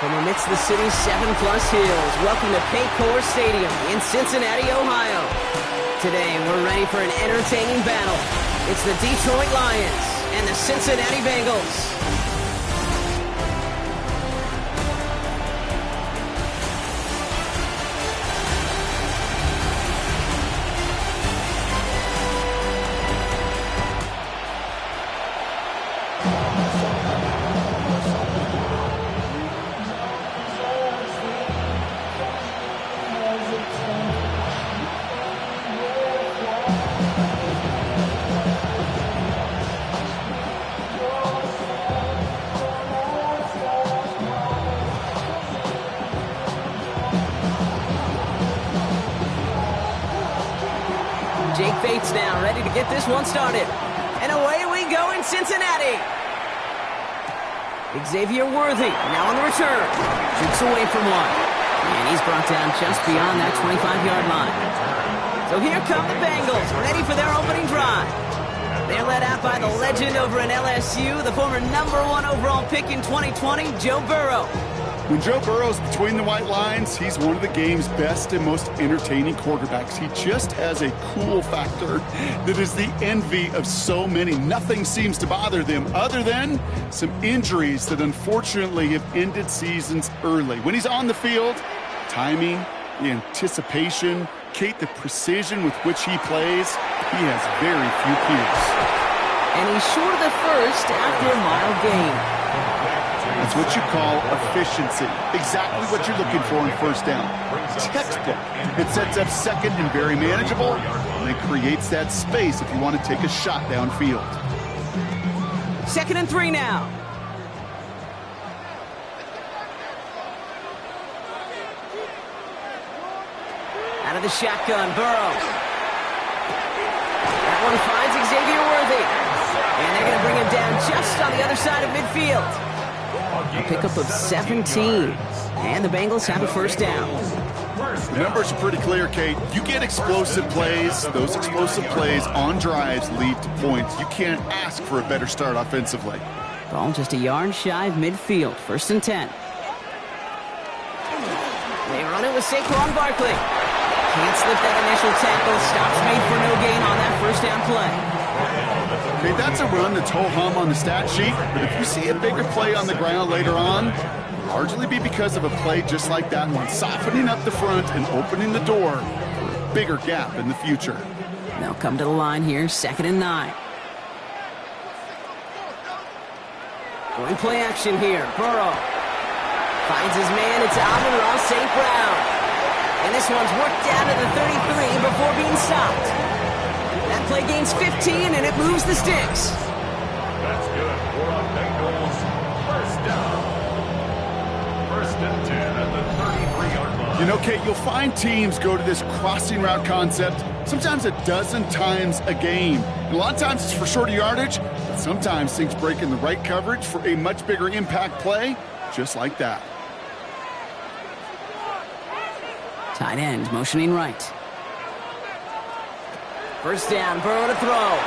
From amidst the city's 7+ hills, welcome to Paycor Stadium in Cincinnati, Ohio. Today, we're ready for an entertaining battle. It's the Detroit Lions and the Cincinnati Bengals. Jake Bates now, ready to get this one started. And away we go in Cincinnati. Xavier Worthy, now on the return. Shoots away from one. And he's brought down just beyond that 25-yard line. So here come the Bengals, ready for their opening drive. They're led out by the legend over in LSU, the former #1 overall pick in 2020, Joe Burrow. When Joe Burrow's between the white lines, he's one of the game's best and most entertaining quarterbacks. He just has a cool factor that is the envy of so many. Nothing seems to bother them other than some injuries that unfortunately have ended seasons early. When he's on the field, timing, the anticipation, Kate, the precision with which he plays, he has very few peers. And he's short of the first after a mild gain. That's what you call efficiency. Exactly what you're looking for in first down. Textbook. It sets up second and very manageable, and it creates that space if you want to take a shot downfield. 2nd and 3 now. Out of the shotgun, Burrow. That one finds Xavier Worthy. And they're going to bring him down just on the other side of midfield. A pickup of 17. And the Bengals have a first down. The numbers are pretty clear, Kate. You get explosive plays. Those explosive plays on drives lead to points. You can't ask for a better start offensively. Ball just a yard shy of midfield. 1st and 10. They run it with Saquon Barkley. Can't slip that initial tackle. Stops made for no gain on that first down play. Okay, that's a run that's ho-hum on the stat sheet, but if you see a bigger play on the ground later on, it'll largely be because of a play just like that one, softening up the front and opening the door for a bigger gap in the future. They'll come to the line here, 2nd and 9. Going play action here, Burrow. Finds his man, it's Amon-Ra St. Brown. And this one's worked down to the 33 before being stopped. That play gains 15, and it moves the sticks. That's good for the Bengals. First down. 1st and 10 at the 33-yard line. You know, Kate, you'll find teams go to this crossing route concept sometimes a dozen times a game. And a lot of times it's for shorter yardage, but sometimes things break in the right coverage for a much bigger impact play, just like that. Tight end motioning right. First down, Burrow to throw.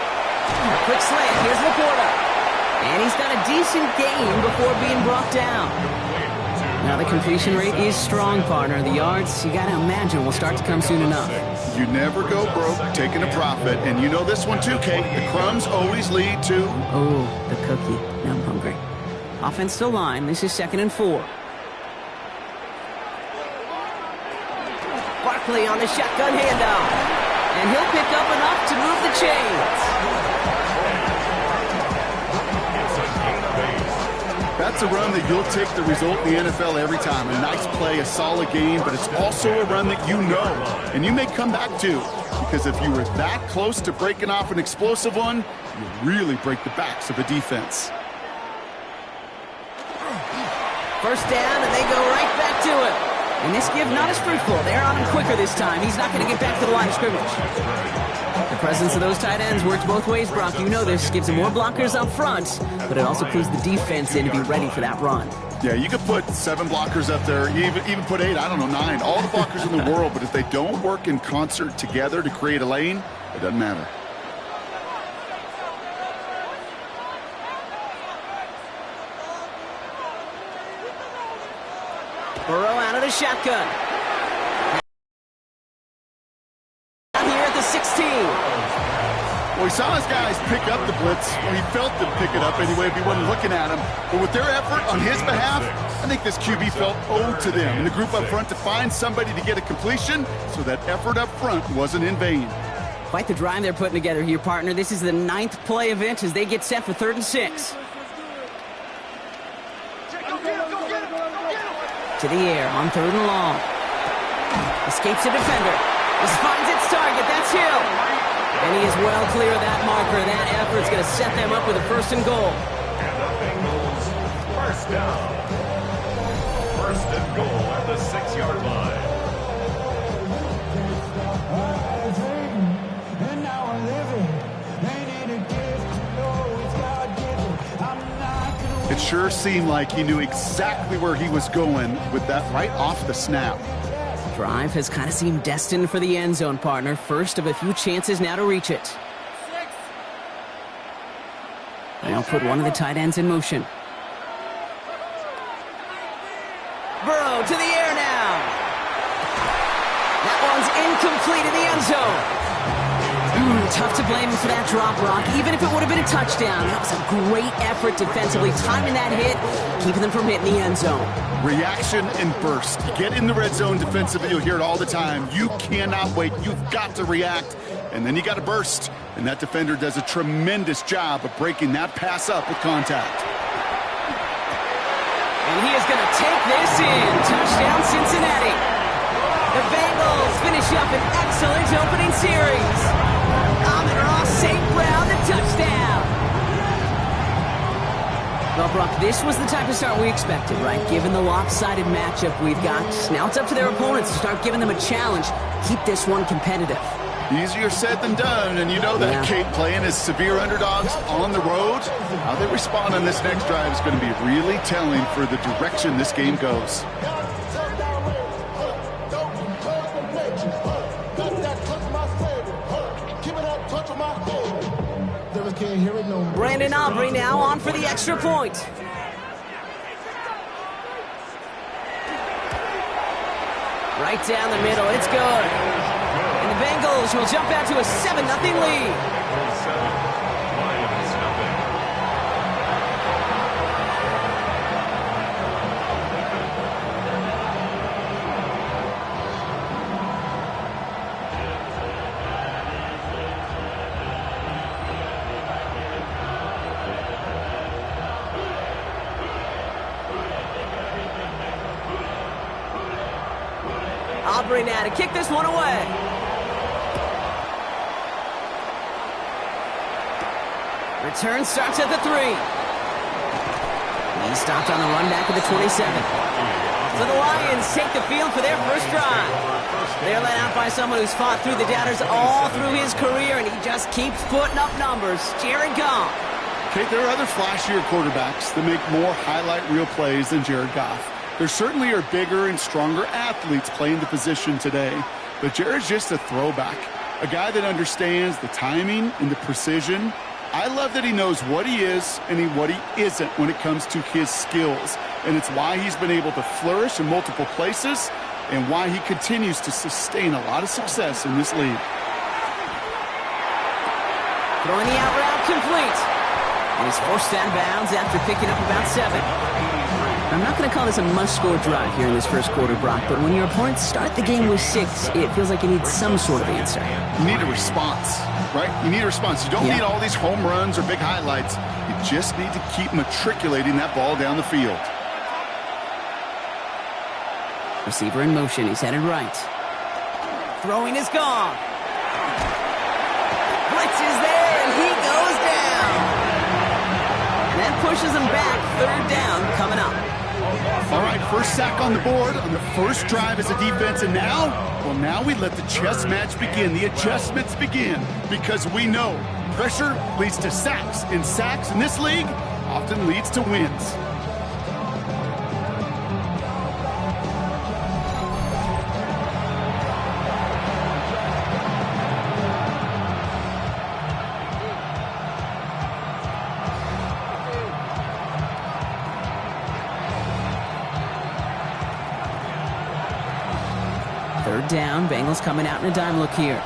Quick slant, here's Laporta. And he's got a decent gain before being brought down. Now the completion rate is strong, partner. The yards, you got to imagine, will start to come soon enough. You never go broke taking a profit, and you know this one too, Kate. The crumbs always lead to... Oh, the cookie. Now I'm hungry. Offense to line. This is 2nd and 4. Barkley on the shotgun handoff. And he'll pick up enough to move the chains. That's a run that you'll take the result in the NFL every time. A nice play, a solid game, but it's also a run that you know, and you may come back to. Because if you were that close to breaking off an explosive one, you really break the backs of a defense. First down, and they go right back to it. And this give not as fruitful. They're on him quicker this time. He's not going to get back to the line of scrimmage. The presence of those tight ends works both ways, Brock. You know this. Gives them more blockers up front, but it also clues the defense in to be ready for that run. Yeah, you could put 7 blockers up there, even put 8, I don't know, 9. All the blockers in the world, but if they don't work in concert together to create a lane, it doesn't matter. Burrow out of the shotgun. Here at the 16. Well, he saw his guys pick up the blitz, or he felt them pick it up anyway if he wasn't looking at him. But with their effort on his behalf, I think this QB felt owed to them and the group up front to find somebody to get a completion, so that effort up front wasn't in vain. Quite the drive they're putting together here, partner. This is the 9th play event as they get set for 3rd and 6. To the air on 3rd and long. Escapes the defender. This finds its target. That's Hill. And he is well clear of that marker. That effort's going to set them up with a 1st and goal. And the Bengals, first down. 1st and goal at the 6-yard line. It sure seemed like he knew exactly where he was going with that right off the snap. Drive has kind of seemed destined for the end zone, partner. First of a few chances now to reach it. They'll put one of the tight ends in motion. Burrow to the air now. That one's incomplete in the end zone. Tough to blame him for that drop, Rock. Even if it would have been a touchdown, that was a great effort defensively, timing that hit, keeping them from hitting the end zone. Reaction and burst. You get in the red zone defensively, you'll hear it all the time. You cannot wait. You've got to react, and then you got to burst. And that defender does a tremendous job of breaking that pass up with contact. And he is going to take this in. Touchdown, Cincinnati. The Bengals finish up an excellent opening series. Amon-Ra St. Brown, the touchdown. Well, Brock, this was the type of start we expected, right? Given the lopsided matchup we've got, now it's up to their opponents to start giving them a challenge. Keep this one competitive. Easier said than done, and you know that, Yeah. Kate, playing as severe underdogs on the road. How they respond on this next drive is going to be really telling for the direction this game goes. Brandon Aubrey now on for the extra point. Right down the middle, it's good. And the Bengals will jump out to a 7-0 lead. Aubrey now to kick this one away. Return starts at the 3. He stopped on the run back at the 27. So the Lions take the field for their first drive. They're led out by someone who's fought through the doubters all through his career, and he just keeps putting up numbers. Jared Goff. Kate, there are other flashier quarterbacks that make more highlight reel plays than Jared Goff. There certainly are bigger and stronger athletes playing the position today, but Jared's just a throwback, a guy that understands the timing and the precision. I love that he knows what he is and what he isn't when it comes to his skills, and it's why he's been able to flourish in multiple places and why he continues to sustain a lot of success in this league. Throwing the out route complete. And he's forced out of bounds after picking up about 7. I'm not going to call this a must-score drive here in this first quarter, Brock, but when your opponents start the game with 6, it feels like you need some sort of answer. You need a response, right? You need a response. You don't need all these home runs or big highlights. You just need to keep matriculating that ball down the field. Receiver in motion. He's headed right. Throwing is gone. Blitz is there, and he goes down. And that pushes him back. 3rd down coming up. All right, first sack on the board on the first drive as a defense, and now we let the chess match begin, the adjustments begin, because we know pressure leads to sacks, and sacks in this league often leads to wins. Third down. Bengals coming out in a dime look here.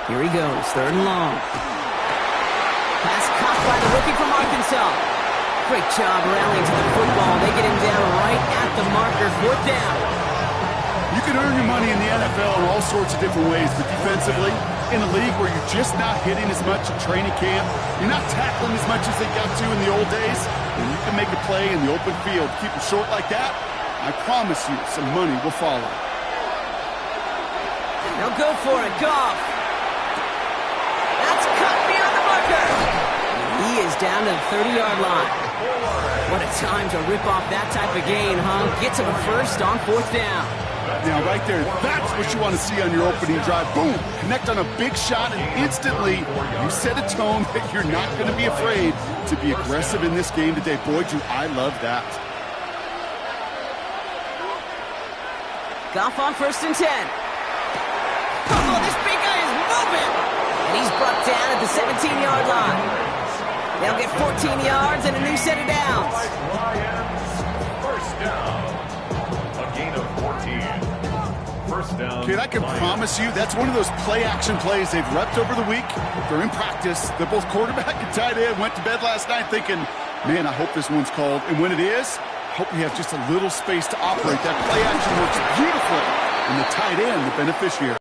Here he goes. Third and long. Pass caught by the rookie from Arkansas. Great job rallying to the football. They get him down right at the marker. Fourth down. You can earn your money in the NFL in all sorts of different ways, but defensively, in a league where you're just not hitting as much at training camp, you're not tackling as much as they got to in the old days, and you can make a play in the open field. Keep it short like that, I promise you some money will follow. Now go for it, Goff. That's cut beyond the marker. He is down to the 30-yard line. What a time to rip off that type of gain, huh? Get to the first on fourth down. Now, right there, that's what you want to see on your opening drive. Boom! Connect on a big shot, and instantly you set a tone that you're not going to be afraid to be aggressive in this game today. Boy, do I love that. Goff on first and 10. Oh, this big guy is moving! And he's brought down at the 17-yard line. They'll get 14 yards and a new set of downs. First down. A gain of 14. First down. Kid, I can promise you that's one of those play-action plays they've repped over the week. They're in practice. They're both quarterback and tight end. Went to bed last night thinking, man, I hope this one's called. And when it is, I hope we have just a little space to operate. That play-action works beautifully. And the tight end, the beneficiary.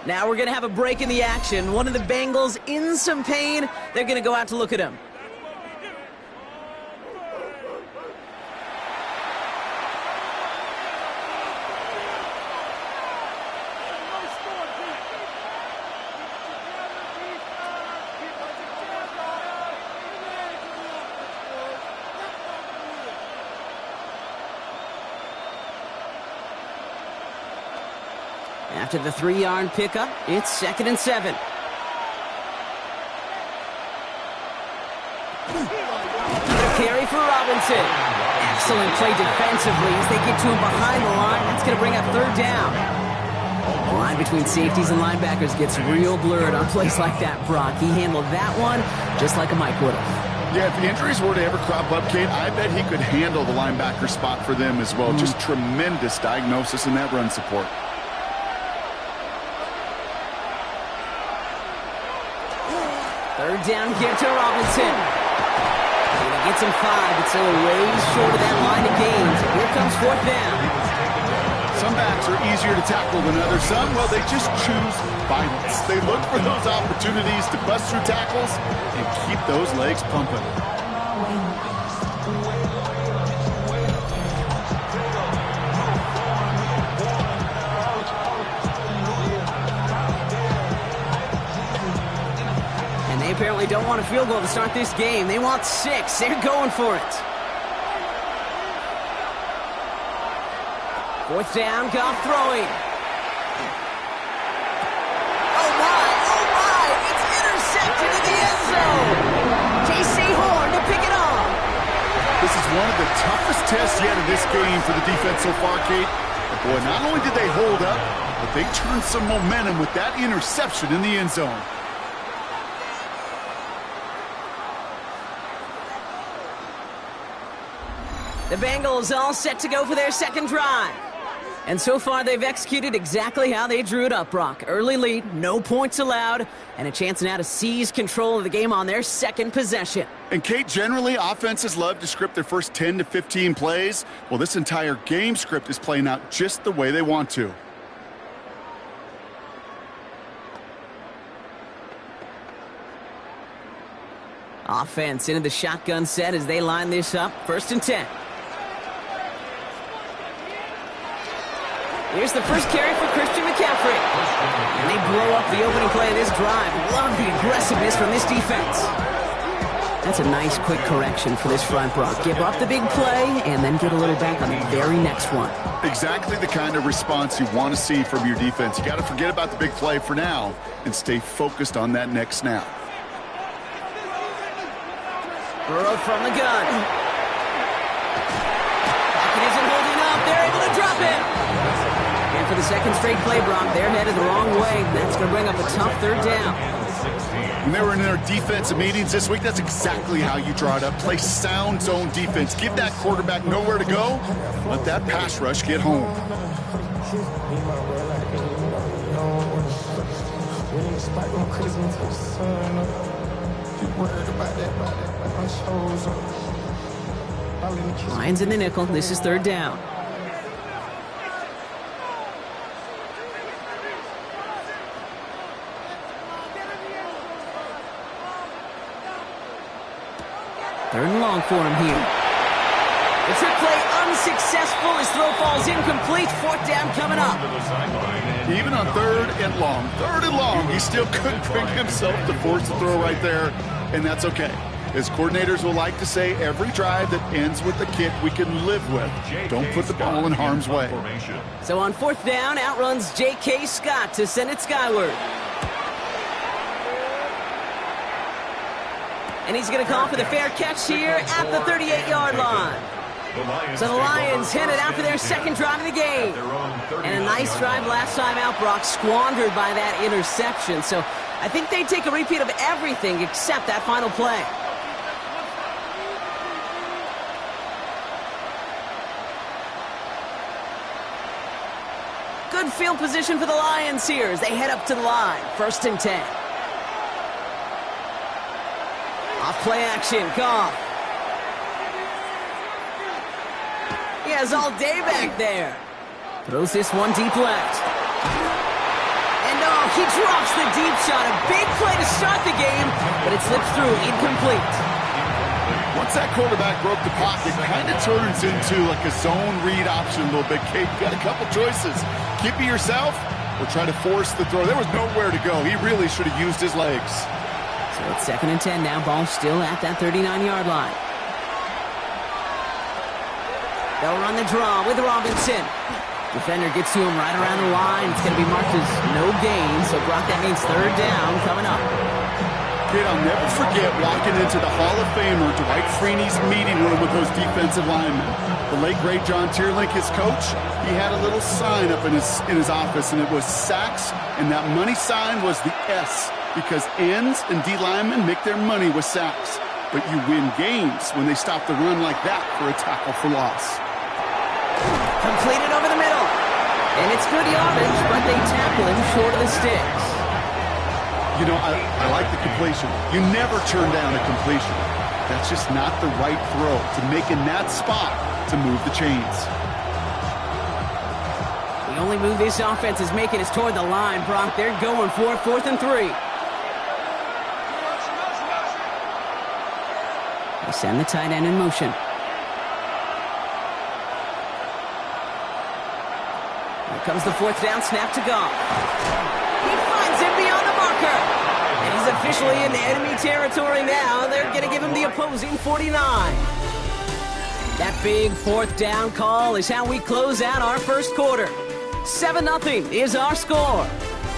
Now we're going to have a break in the action. One of the Bengals in some pain. They're going to go out to look at him. After the 3-yard pickup, it's 2nd and 7. Another carry for Robinson. Excellent play defensively as they get to him behind the line. That's going to bring up third down. The line between safeties and linebackers gets real blurred on plays like that, Brock. He handled that one just like a Mike would have. Yeah, if injuries were to ever crop up, Kate, I bet he could handle the linebacker spot for them as well. Just tremendous diagnosis in that run support. Third down here to Robinson. And he gets him 5, but still a ways short of that line of gains. Here comes fourth down. Some backs are easier to tackle than others. Some, well, they just choose violence. They look for those opportunities to bust through tackles and keep those legs pumping. Apparently don't want a field goal to start this game. They want 6. They're going for it. Fourth down, Goff throwing. Oh my, it's intercepted in the end zone. J.C. Horn to pick it off. This is one of the toughest tests yet in this game for the defense so far, Kate. But boy, not only did they hold up, but they turned some momentum with that interception in the end zone. The Bengals all set to go for their second drive. And so far, they've executed exactly how they drew it up, Brock. Early lead, no points allowed, and a chance now to seize control of the game on their second possession. And, Kate, generally, offenses love to script their first 10 to 15 plays. Well, this entire game script is playing out just the way they want to. Offense into the shotgun set as they line this up. 1st and 10. Here's the first carry for Christian McCaffrey. And they blow up the opening play of this drive. Love the aggressiveness from this defense. That's a nice quick correction for this front, Brock. Give up the big play and then get a little back on the very next one. Exactly the kind of response you want to see from your defense. You got to forget about the big play for now and stay focused on that next snap. Burrow from the gun. Pocket isn't holding up. They're able to drop it. And for the second straight play, Brock, they're headed the wrong way. That's going to bring up a tough third down. When they were in their defensive meetings this week, that's exactly how you draw it up. Play sound zone defense. Give that quarterback nowhere to go. Let that pass rush get home. Lions in the nickel. This is third down. Third and long for him here. The trick play unsuccessful. His throw falls incomplete. Fourth down coming up. Even on third and long, he still couldn't bring himself to force the throw right there, and that's okay. As coordinators will like to say, every drive that ends with a kick we can live with. Don't put the ball in harm's way. So on fourth down, outruns J.K. Scott to send it skyward. And he's going to call for the fair catch here at the 38-yard line. So the Lions headed out for their second drive of the game. And a nice drive last time out, Brock, squandered by that interception. So I think they take a repeat of everything except that final play. Good field position for the Lions here as they head up to the line. First and 10. Off play action, Goff. He has all day back there. Throws this one deep left. And oh, he drops the deep shot. A big play to start the game, but it slips through, incomplete. Once that quarterback broke the pocket, it kind of turns into like a zone read option a little bit. Kate, you got a couple choices. Keep it yourself or try to force the throw. There was nowhere to go. He really should have used his legs. So it's second and 10 now. Ball still at that 39-yard line. They'll run the draw with Robinson. Defender gets to him right around the line. It's going to be marked as no gain. So, Brock, that means third down coming up. Kid, I'll never forget walking into the Hall of Famer Dwight Freeney's meeting room with those defensive linemen. The late, great John Tierlink, his coach, he had a little sign up in his office, and it was sacks, and that money sign was the S, because ends and D linemen make their money with sacks. But you win games when they stop the run like that for a tackle for loss. Completed over the middle. And it's good yardage, but they tackle him short of the sticks. You know, I like the completion. You never turn down a completion. That's just not the right throw to make in that spot to move the chains. The only move this offense is making is toward the line, Brock. They're going for fourth and 3. They send the tight end in motion. Here comes the fourth down snap to Goff. He finds him beyond the marker. And he's officially in enemy territory now. They're going to give him the opposing 49. That big fourth down call is how we close out our first quarter. 7-0 is our score.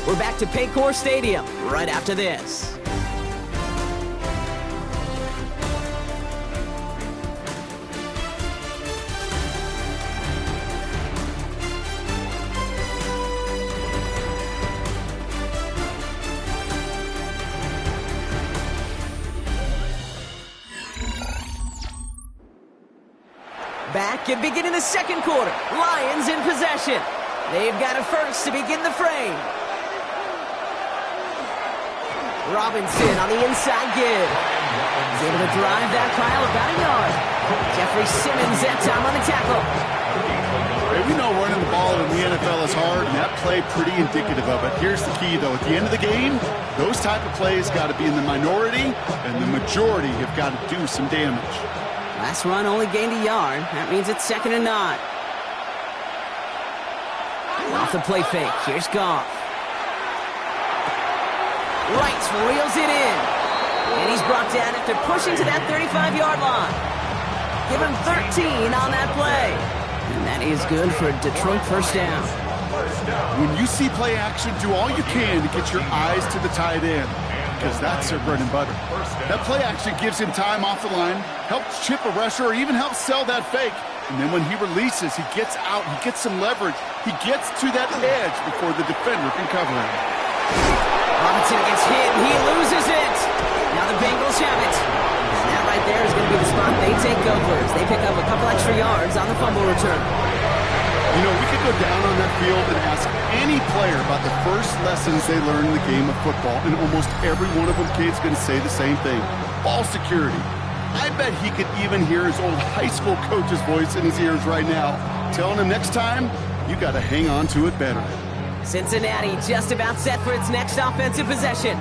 We're back to Paycor Stadium right after this. Back and beginning the second quarter. Lions in possession. They've got a first to begin the frame. Robinson on the inside give. He's able to drive that pile about a yard. Jeffrey Simmons that time on the tackle. Hey, we know running the ball in the NFL is hard, and that play pretty indicative of it. Here's the key, though. At the end of the game, those type of plays got to be in the minority, and the majority have got to do some damage. Last run only gained a yard. That means it's second and 9. Off the play fake. Here's Goff. Wright reels it in. And he's brought down after pushing to that 35-yard line. Give him 13 on that play. And that is good for a Detroit first down. When you see play action, do all you can to get your eyes to the tight end, because that's their bread and butter. That play action gives him time off the line, helps chip a rusher, or even helps sell that fake. And then when he releases, he gets out, he gets some leverage. He gets to that edge before the defender can cover him. Robinson gets hit, and he loses it. Now the Bengals have it. And that right there is going to be the spot they take over as they pick up a couple extra yards on the fumble return. You know, we could go down on that field and ask any player about the first lessons they learned in the game of football, and almost every one of them kids going to say the same thing. Ball security. I bet he could even hear his old high school coach's voice in his ears right now, telling him next time, you got to hang on to it better. Cincinnati just about set for its next offensive possession.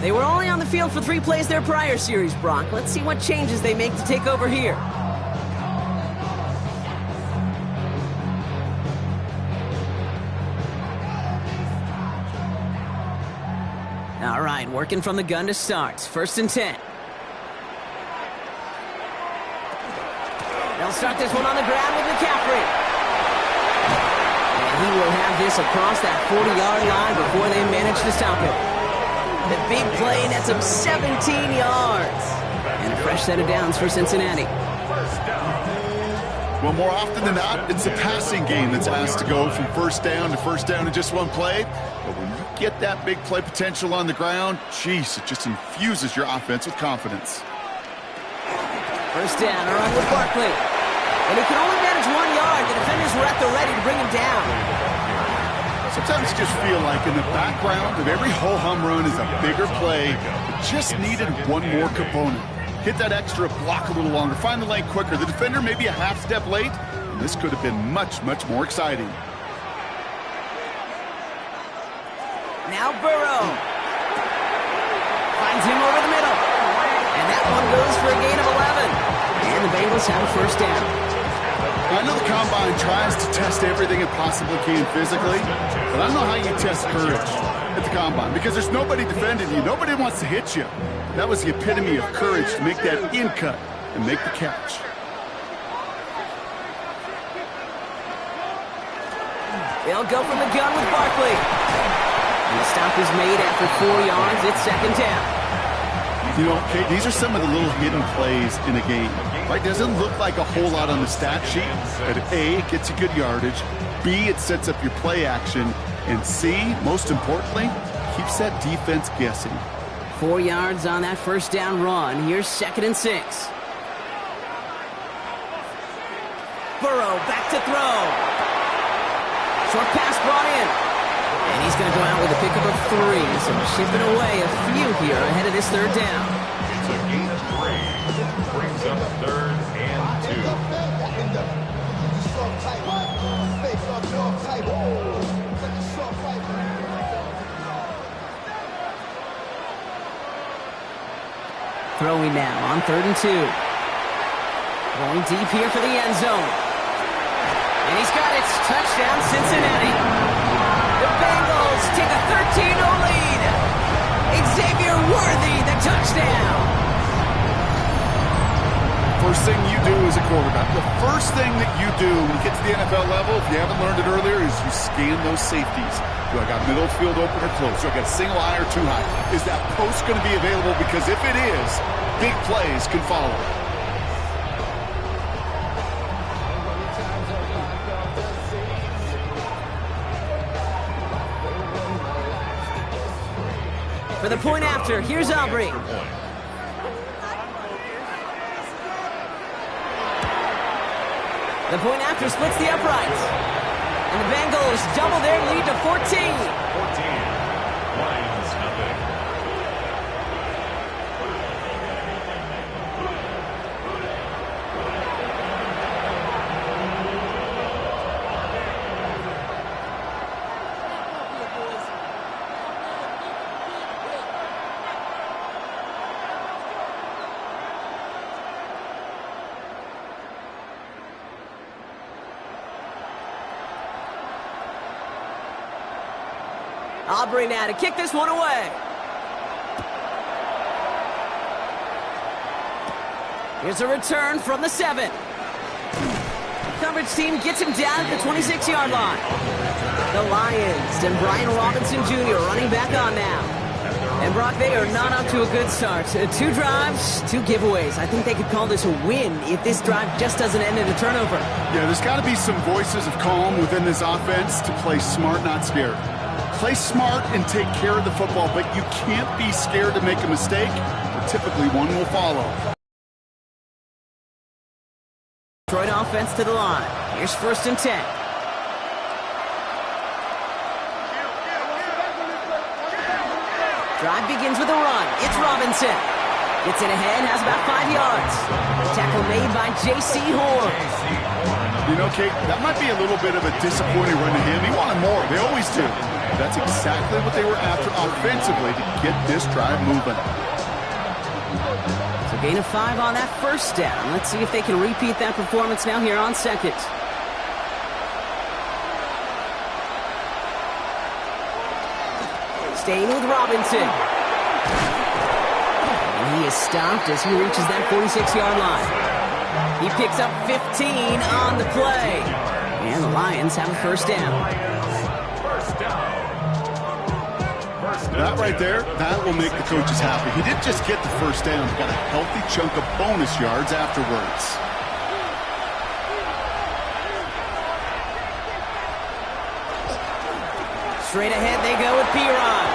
They were only on the field for 3 plays their prior series, Brock. Let's see what changes they make to take over here. All right, working from the gun to start. 1st and 10. They'll start this one on the ground with McCaffrey. And he will have this across that 40-yard line before they manage to stop him. The big play nets him 17 yards. And a fresh set of downs for Cincinnati. Well, more often than not, it's the passing game that's asked to go from first down in just one play. But when you get that big play potential on the ground, geez, it just infuses your offense with confidence. 1st down, a run with Barkley. And he can only manage 1 yard. The defenders were at the ready to bring him down. Sometimes you just feel like in the background of every ho-hum run is a bigger play. It just needed one more component. Hit that extra block a little longer. Find the lane quicker. The defender maybe a half step late. And this could have been much, much more exciting. Now Burrow. Finds him over the middle. And that one goes for a gain of 11. And the Bengals have a 1st down. I know the Combine tries to test everything it possibly can physically, but I don't know how you test courage at the Combine because there's nobody defending you. Nobody wants to hit you. That was the epitome of courage to make that in cut and make the catch. They'll go from the gun with Barkley. And the stop is made after 4 yards. It's 2nd down. You know, Kate, these are some of the little hidden plays in a game. Right? Doesn't look like a whole lot on the stat sheet, but A, it gets you good yardage. B, it sets up your play action. And C, most importantly, keeps that defense guessing. 4 yards on that 1st down run. Here's 2nd and 6. Burrow back to throw. Short pass brought in. And he's going to go out with a pickup of 3. So shipping away a few here ahead of this 3rd down. It's a gain of 3. Brings up 3rd and 2. Throwing now on 3rd and 2. Going deep here for the end zone. And he's got it. Touchdown, Cincinnati. The Bengals take a 13-0 lead. Xavier Worthy, the touchdown. First thing you do as a quarterback, the first thing that you do when you get to the NFL level, if you haven't learned it earlier, is you scan those safeties. Do I got middle field open or close? Do I got a single high or too high? Is that post going to be available? Because if it is, big plays can follow. For the point after, here's Aubrey. The point after splits the uprights. And the Bengals double their lead to 14. 14. Lions nothing. Aubrey now to kick this one away. Here's a return from the 7. The coverage team gets him down at the 26-yard line. The Lions and Brian Robinson Jr. running back on now. And Brock, they are not up to a good start. 2 drives, 2 giveaways. I think they could call this a win if this drive just doesn't end in a turnover. Yeah, there's got to be some voices of calm within this offense to play smart, not scared. Play smart and take care of the football, but you can't be scared to make a mistake, typically one will follow. Detroit offense to the line. Here's 1st and 10. Drive begins with a run. It's Robinson. Gets it ahead, has about 5 yards. Tackle made by J.C. Horn. You know, Kate, that might be a little bit of a disappointing run to him. He wanted more. They always do. That's exactly what they were after offensively to get this drive moving. So gain of 5 on that 1st down. Let's see if they can repeat that performance now here on 2nd. Staying with Robinson. And he is stopped as he reaches that 46-yard line. He picks up 15 on the play. And the Lions have a 1st down. That right there, that will make the coaches happy. He didn't just get the 1st down. He got a healthy chunk of bonus yards afterwards. Straight ahead they go with Piron.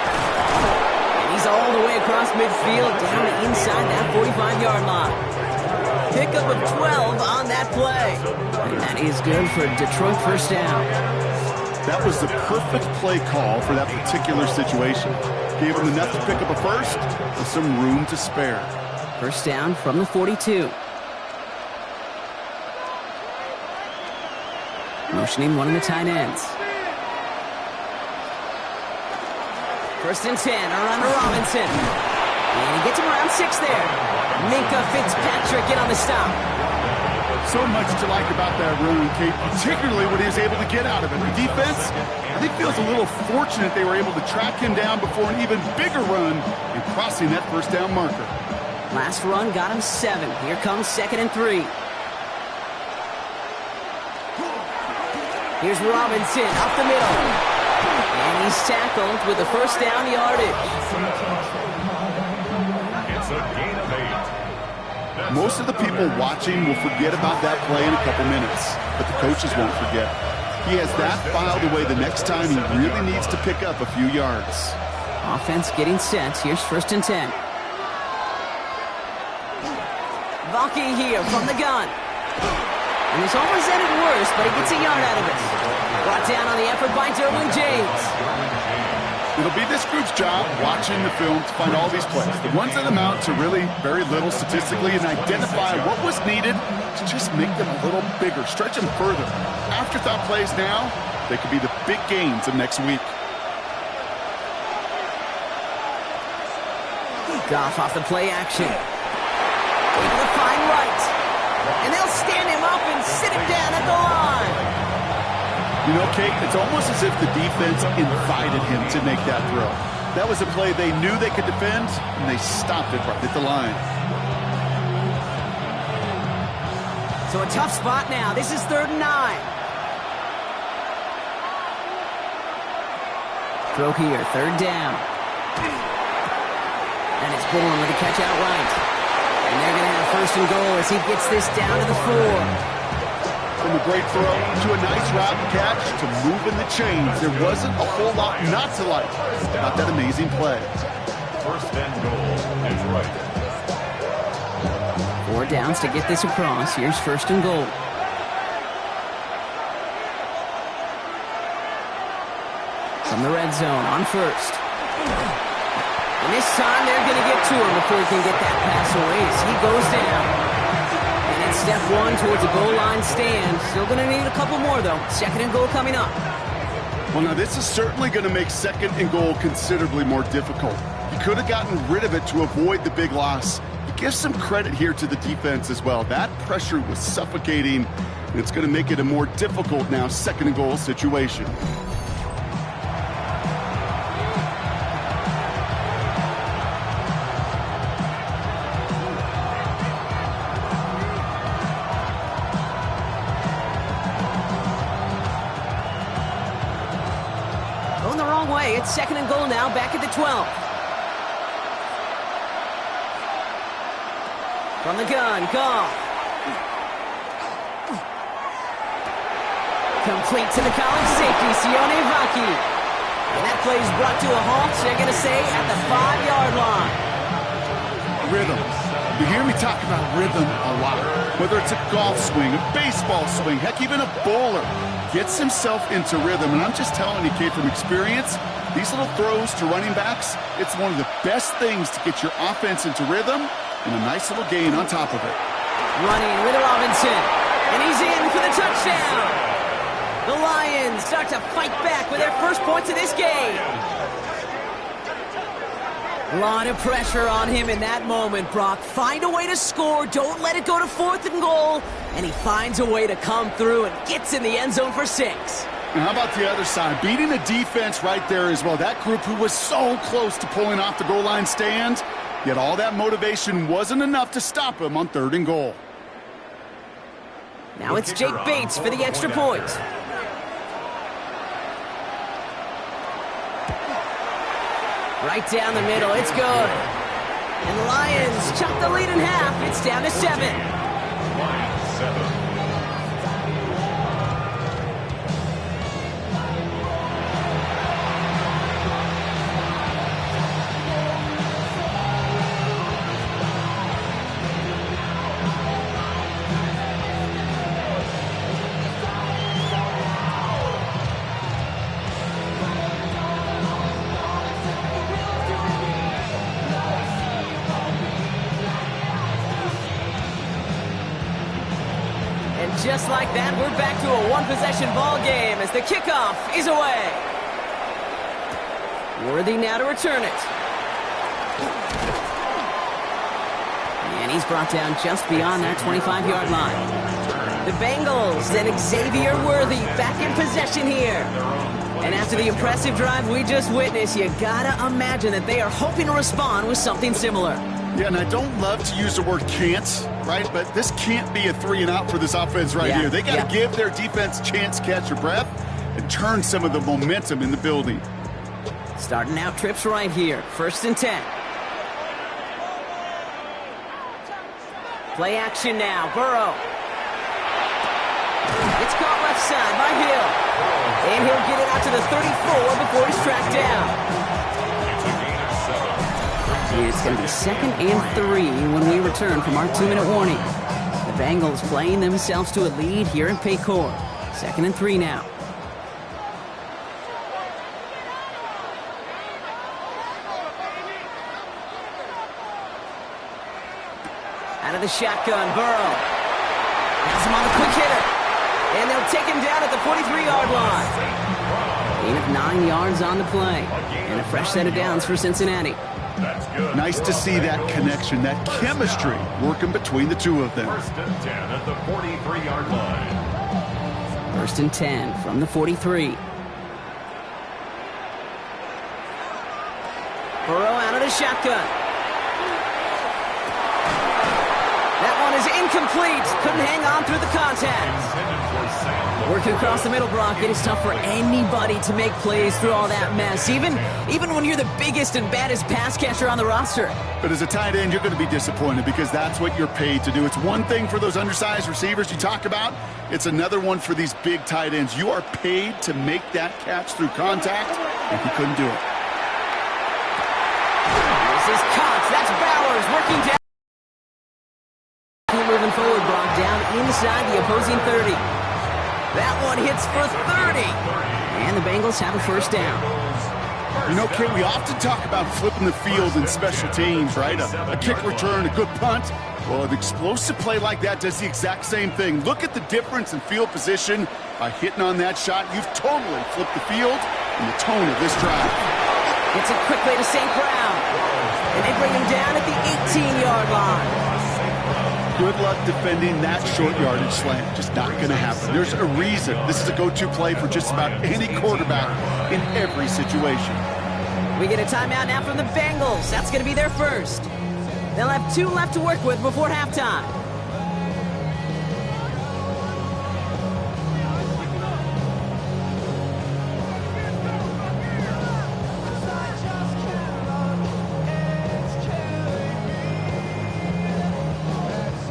And he's all the way across midfield down to inside that 45-yard line. Pickup of 12 on that play. And that is good for Detroit 1st down. That was the perfect play call for that particular situation. Gave him enough to pick up a 1st with some room to spare. 1st down from the 42. Motioning one of the tight ends. 1st and 10, a run to Robinson. And he gets him around 6 there. Minka Fitzpatrick in on the stop. So much to like about that run, Kate, particularly what he was able to get out of it. The defense, I think, feels a little fortunate they were able to track him down before an even bigger run and crossing that 1st down marker. Last run got him 7. Here comes 2nd and 3. Here's Robinson up the middle. And he's tackled with the 1st down yardage. It's a gain of 8. Most of the people watching will forget about that play in a couple minutes, but the coaches won't forget. He has that filed away the next time he really needs to pick up a few yards. Offense getting set. Here's 1st and 10. Valky here from the gun. And this almost ended worse, but he gets a yard out of it. Brought down on the effort by Derwin James. It'll be this group's job watching the film to find all these plays. The ones that amount to really very little statistically and identify what was needed to just make them a little bigger, stretch them further. Afterthought plays now, they could be the big gains of next week. Goff off the play action. Able to find Wright. And they'll stand him up and sit him down at the line. You know, Kate, it's almost as if the defense invited him to make that throw. That was a play they knew they could defend, and they stopped it right at the line. So a tough spot now. This is 3rd and 9. Throw here, 3rd down. And it's Bourne with a catch out right. And they're going to have 1st and goal as he gets this down to the 4. From a great throw to a nice route and catch to moving the chains. There wasn't a whole lot not to like about that amazing play. 1st and goal is right. 4 downs to get this across. Here's 1st and goal. From the red zone on 1st. And this time they're going to get to him before he can get that pass away as he goes down. Step 1 towards a goal line stand. Still going to need a couple more, though. 2nd and goal coming up. Well, now this is certainly going to make 2nd and goal considerably more difficult. He could have gotten rid of it to avoid the big loss. But give some credit here to the defense as well. That pressure was suffocating, and it's going to make it a more difficult now 2nd and goal situation. It's 2nd and goal now, back at the 12. From the gun, Goff. Complete to the college safety, Sione Vaki. And that play is brought to a halt, so they're going to say at the 5-yard line. rhythm. You hear me talk about rhythm a lot. Whether it's a golf swing, a baseball swing, heck, even a bowler gets himself into rhythm. And I'm just telling you, kid, from experience, these little throws to running backs, it's one of the best things to get your offense into rhythm and a nice little gain on top of it. Running with Robinson, and he's in for the touchdown. The Lions start to fight back with their first points of this game. A lot of pressure on him in that moment, Brock. Find a way to score. Don't let it go to 4th and goal. And he finds a way to come through and gets in the end zone for 6. And how about the other side? Beating the defense right there as well. That group who was so close to pulling off the goal line stand, yet all that motivation wasn't enough to stop him on 3rd and goal. Now it's Jake Bates for the extra point. Right down the middle, it's good. And the Lions chop the lead in half. It's down to 7. Lions 7. Just like that, we're back to a one-possession ball game as the kickoff is away. Worthy now to return it. And he's brought down just beyond that 25-yard line. The Bengals and Xavier Worthy back in possession here. And after the impressive drive we just witnessed, you gotta imagine that they are hoping to respond with something similar. Yeah, and I don't love to use the word can't, right? But this can't be a 3-and-out for this offense right here. They got to give their defense a chance to catch their breath and turn some of the momentum in the building. Starting out trips right here. 1st and 10. Play action now. Burrow. It's caught left side by Hill. And he'll get it out to the 34 before he's tracked down. It's going to be 2nd and 3 when we return from our 2-minute warning. The Bengals playing themselves to a lead here in Paycor. 2nd and 3 now. Out of the shotgun, Burrow. Has him on the quick hitter. And they'll take him down at the 43-yard line. Gain of 9 yards on the play. And a fresh set of downs for Cincinnati. That's good. Nice to see that connection, that chemistry working between the two of them. 1st and 10 at the 43-yard line. 1st and 10 from the 43. Burrow out of the shotgun. That one is incomplete. Couldn't hang on through the contact. Working across the middle, Brock. It is tough for anybody to make plays through all that mess, even when you're the biggest and baddest pass catcher on the roster. But as a tight end, you're going to be disappointed because that's what you're paid to do. It's one thing for those undersized receivers you talk about. It's another one for these big tight ends. You are paid to make that catch through contact, and he couldn't do it. This is Cox. That's Bowers working down. Moving forward, Brock, down inside the opposing 30. That one hits for 30. And the Bengals have a 1st down. You know, Kate, we often talk about flipping the field in special teams, right? A kick return, a good punt. Well, an explosive play like that does the exact same thing. Look at the difference in field position by hitting on that shot. You've totally flipped the field and the tone of this drive. It's a quick play to St. Brown. And they bring him down at the 18-yard line. Good luck defending that short yardage slant. Just not going to happen. There's a reason. This is a go-to play for just about any quarterback in every situation. We get a timeout now from the Bengals. That's going to be their first. They'll have 2 left to work with before halftime.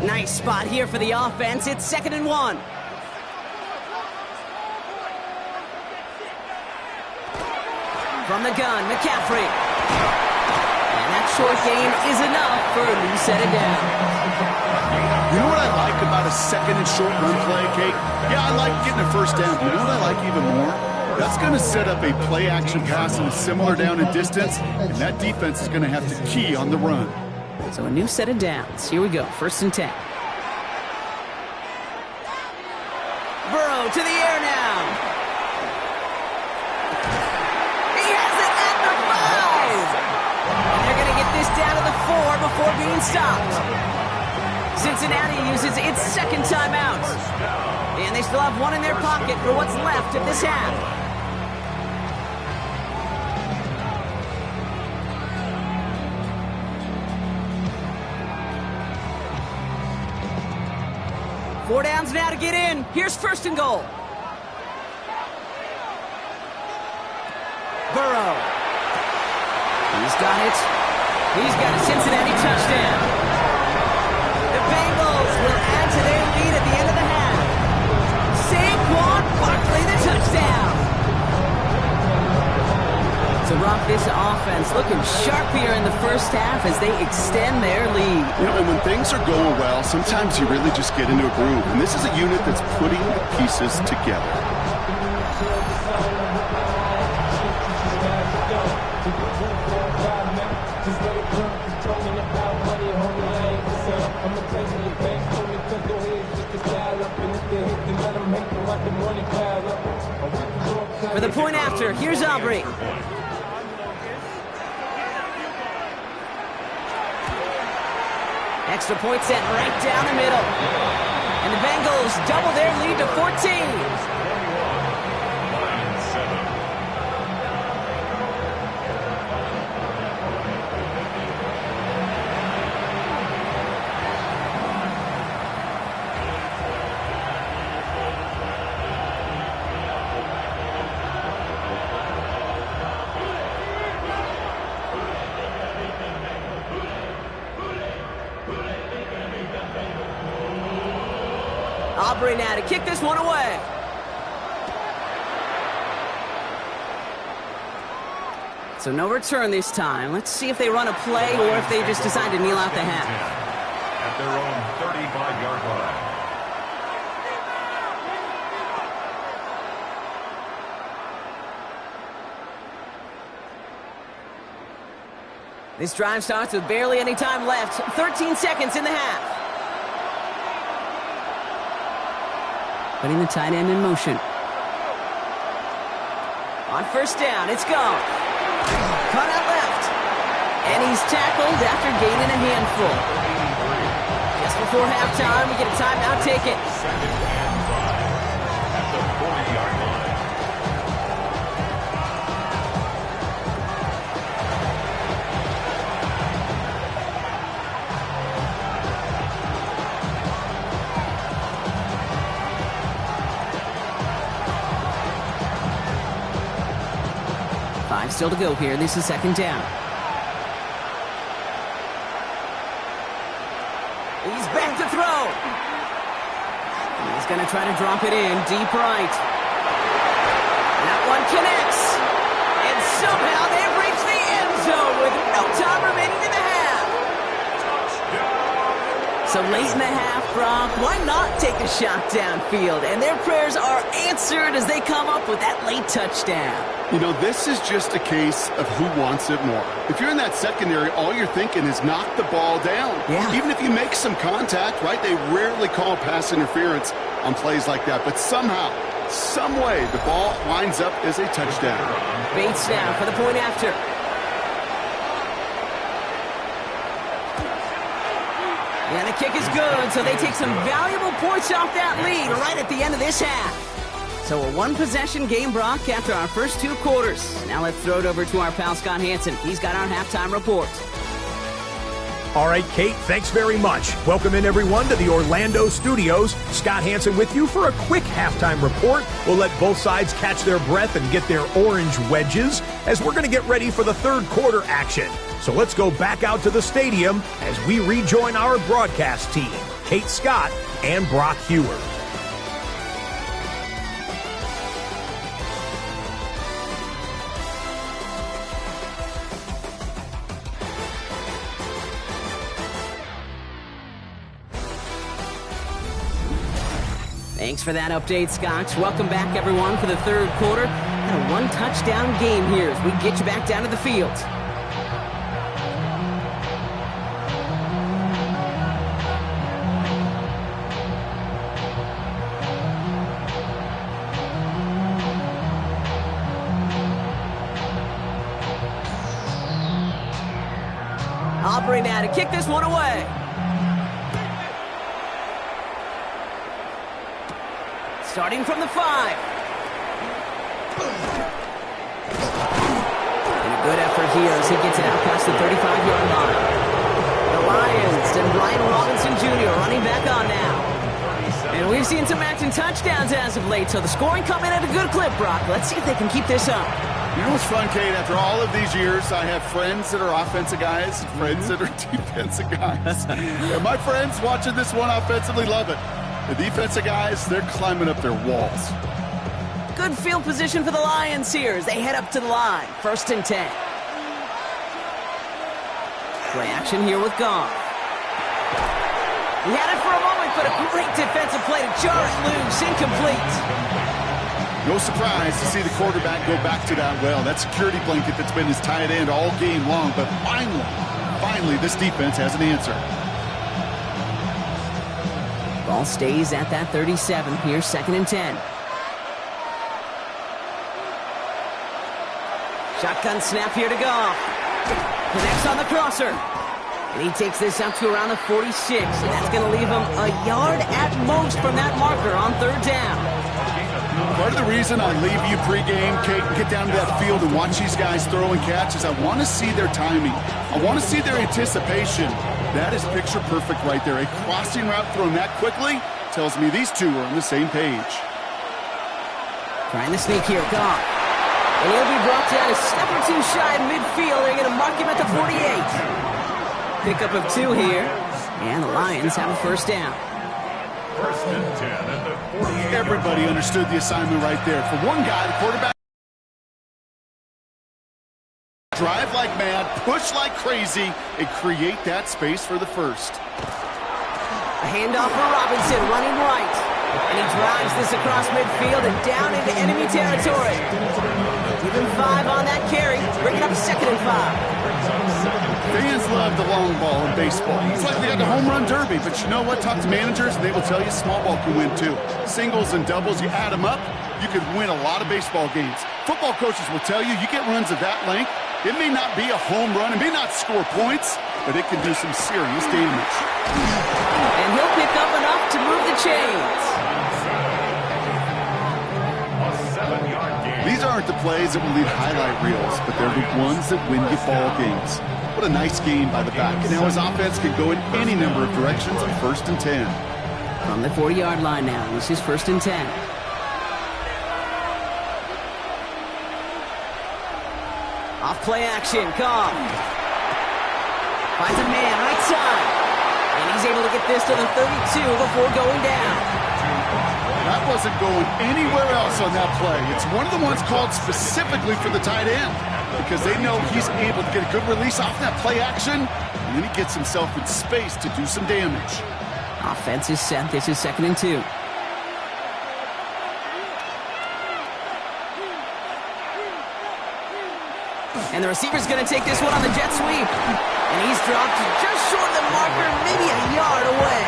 Nice spot here for the offense. It's 2nd and 1. From the gun, McCaffrey. And that short gain is enough for a new set of downs. You know what I like about a second and short run play, Kate? Yeah, I like getting a first down. You know what I like even more? That's going to set up a play-action pass in a similar down and distance, and that defense is going to have to key on the run. So a new set of downs. Here we go, 1st and 10. Burrow to the air now. He has it at the 5. And they're going to get this down to the 4 before being stopped. Cincinnati uses its second timeout. And they still have one in their pocket for what's left of this half. Four downs now to get in. Here's 1st and goal. Burrow. He's got it. He's got a Cincinnati touchdown. The Bengals will add to their lead at the end of the half. Saquon Barkley, the touchdown. So, Brock, this offense looking sharp here in the first half as they extend their lead. You know, and when things are going well, sometimes you really just get into a groove. And this is a unit that's putting the pieces together. For the point after, here's Aubrey. Extra point set right down the middle. And the Bengals double their lead to 14. Aubrey now to kick this one away. So no return this time. Let's see if they run a play or if they just decide to kneel out the half. At their own 35-yard line. This drive starts with barely any time left. 13 seconds in the half. Putting the tight end in motion. On 1st down, it's gone. Cut out left. And he's tackled after gaining a handful. Just before halftime, we get a timeout taken. 2nd and 5 at the 40-yard line. Still to go here. This is 2nd down. He's back to throw. He's going to try to drop it in deep right. That one connects. And somehow they've reached the end zone with no time remaining in the half. So late in the half, Brock, why not take a shot downfield? And their prayers are answered as they come up with that late touchdown. You know, this is just a case of who wants it more. If you're in that secondary, all you're thinking is knock the ball down. Yeah. Even if you make some contact, right? They rarely call pass interference on plays like that. But somehow, some way, the ball winds up as a touchdown. Bates now for the point after. And the kick is good, so they take some valuable points off that lead right at the end of this half. So a one-possession game, Brock, after our first 2 quarters. Now let's throw it over to our pal Scott Hansen. He's got our halftime report. All right, Kate, thanks very much. Welcome in, everyone, to the Orlando studios. Scott Hansen with you for a quick halftime report. We'll let both sides catch their breath and get their orange wedges as we're going to get ready for the 3rd quarter action. So let's go back out to the stadium as we rejoin our broadcast team, Kate Scott and Brock Hewer. Thanks for that update, Scotch. Welcome back, everyone, for the third quarter. And a one-touchdown game here as we get you back down to the field. Aubrey now to kick this one away. Starting from the 5. And a good effort here as he gets out past the 35-yard line. The Lions and Brian Robinson Jr. running back on now. And we've seen some matching touchdowns as of late, so the scoring coming at a good clip, Brock. Let's see if they can keep this up. You know what's fun, Kate? After all of these years, I have friends that are offensive guys and friends that are defensive guys. And my friends watching this one offensively love it. The defensive guys, they're climbing up their walls. Good field position for the Lions here as they head up to the line. 1st and 10. Play action here with Goff. He had it for a moment, but a great defensive play to jar it loose. Incomplete. No surprise to see the quarterback go back to that well. That security blanket that's been his tight end all game long. But finally, this defense has an answer. Ball stays at that 37 here, 2nd and 10. Shotgun snap here to Goff. Connects on the crosser. And he takes this up to around the 46, and that's going to leave him a yard at most from that marker on 3rd down. Part of the reason I leave you pregame, Kate, and get down to that field and watch these guys throw and catch is I want to see their timing. I want to see their anticipation. That is picture perfect right there. A crossing route thrown that quickly tells me these two are on the same page. Trying to sneak here, Goff. And he'll be brought down a step or two shy of midfield. They're going to mark him at the 48. Pickup of 2 here. And the Lions have a 1st down. 1st and 10 at the 48. Everybody understood the assignment right there. For one guy, the quarterback drive like mad, push like crazy, and create that space for the 1st. A handoff for Robinson, running right. And he drives this across midfield and down into enemy territory. Give him 5 on that carry. Bring it up 2nd and 5. Fans love the long ball in baseball. It's like they got the home run derby, but you know what? Talk to managers, and they will tell you small ball can win too. Singles and doubles, you add them up, you could win a lot of baseball games. Football coaches will tell you, you get runs of that length, it may not be a home run, it may not score points, but it can do some serious damage. And he'll pick up enough to move the chains. A 7-yard gain. These aren't the plays that will lead highlight reels, but they're the ones that win you ball games. What a nice game by the back. And now his offense can go in any number of directions on 1st and 10. From the 40-yard line now, this is 1st and 10. Off play action, Goff. Finds a man right side. And he's able to get this to the 32 before going down. That wasn't going anywhere else on that play. It's one of the ones called specifically for the tight end because they know he's able to get a good release off that play action, and then he gets himself in space to do some damage. Offense is set. This is 2nd and 2. And the receiver's going to take this one on the jet sweep. And he's dropped just short of the marker, maybe a yard away.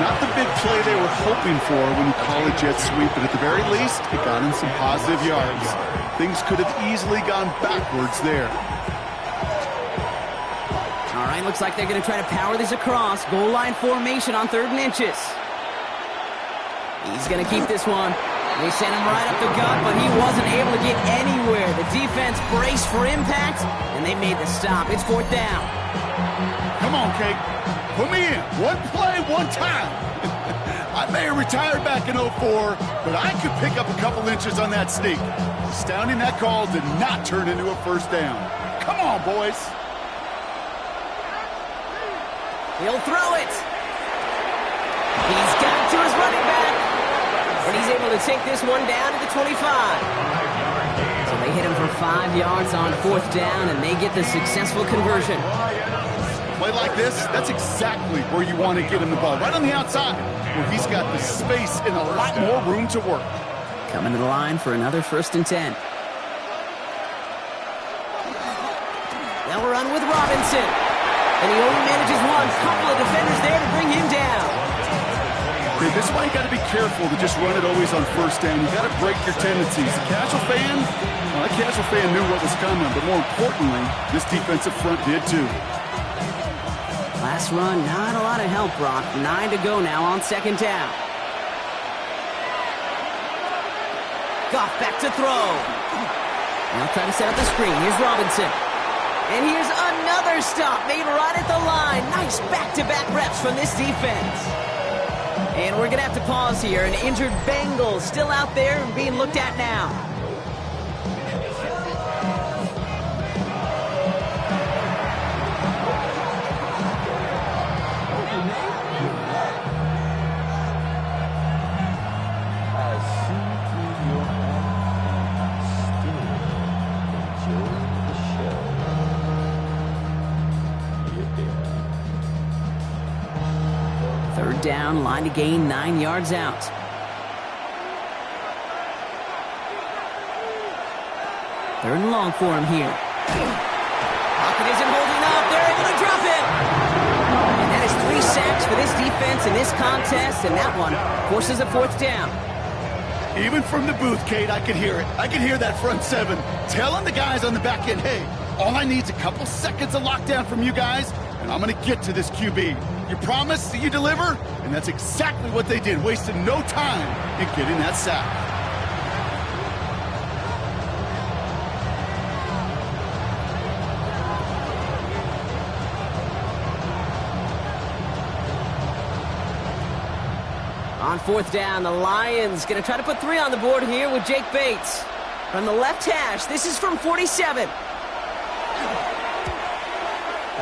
Not the big play they were hoping for when you call a jet sweep, but at the very least, it got him some positive yards. Things could have easily gone backwards there. All right, looks like they're going to try to power this across. Goal line formation on 3rd and inches. He's going to keep this one. They sent him right up the gut, but he wasn't able to get anywhere. The defense braced for impact, and they made the stop. It's 4th down. Come on, Kate. Put me in. One play, one time. I may have retired back in 04, but I could pick up a couple inches on that sneak. Astounding that call did not turn into a 1st down. Come on, boys. He'll throw it. He's got it to his running back. And he's able to take this one down to the 25. So they hit him for 5 yards on 4th down, and they get the successful conversion. Play like like this, that's exactly where you want to get him the ball, right on the outside, where he's got the space and a lot more room to work. Coming to the line for another 1st and 10. They'll run with Robinson. And he only manages one. Couple of defenders there to bring him down. Okay, this is why you got to be careful to just run it always on 1st down. You got to break your tendencies. The casual fan, well, that casual fan knew what was coming, but more importantly, this defensive front did too. Last run, not a lot of help, Brock. 9 to go now on 2nd down. Goff back to throw. Now trying to set up the screen. Here's Robinson. And here's another stop made right at the line. Nice back-to-back reps from this defense. And we're going to have to pause here. An injured Bengals still out there and being looked at now. Down, line to gain, 9 yards out. Third and long for him here. Pocket isn't holding up. They're able to drop it. And that is 3 sacks for this defense in this contest, and that one forces a 4th down. Even from the booth, Kate, I could hear it. I could hear that front 7 telling the guys on the back end, hey, all I need is a couple seconds of lockdown from you guys, and I'm going to get to this QB. You promise that you deliver? And that's exactly what they did, wasting no time in getting that sack. On 4th down, the Lions going to try to put 3 on the board here with Jake Bates. From the left hash, this is from 47.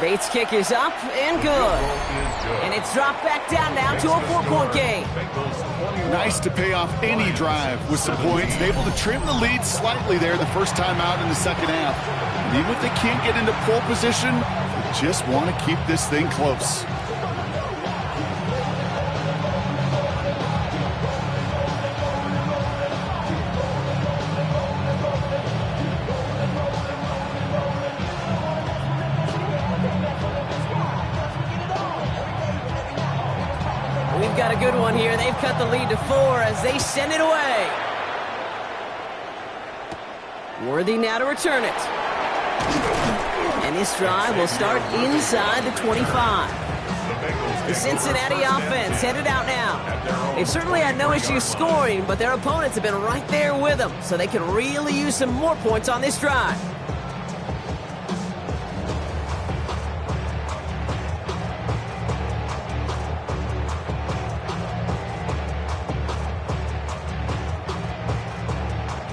Bates' kick is up and good. And it's dropped back down now to a 4-point game. Nice to pay off any drive with some points. And able to trim the lead slightly there the first time out in the 2nd half. And even if they can't get into pole position, they just want to keep this thing close. We've got a good one here. They've cut the lead to 4 as they send it away. Worthy now to return it. And this drive will start inside the 25. The Cincinnati offense headed out now. They've certainly had no issues scoring, but their opponents have been right there with them, so they can really use some more points on this drive.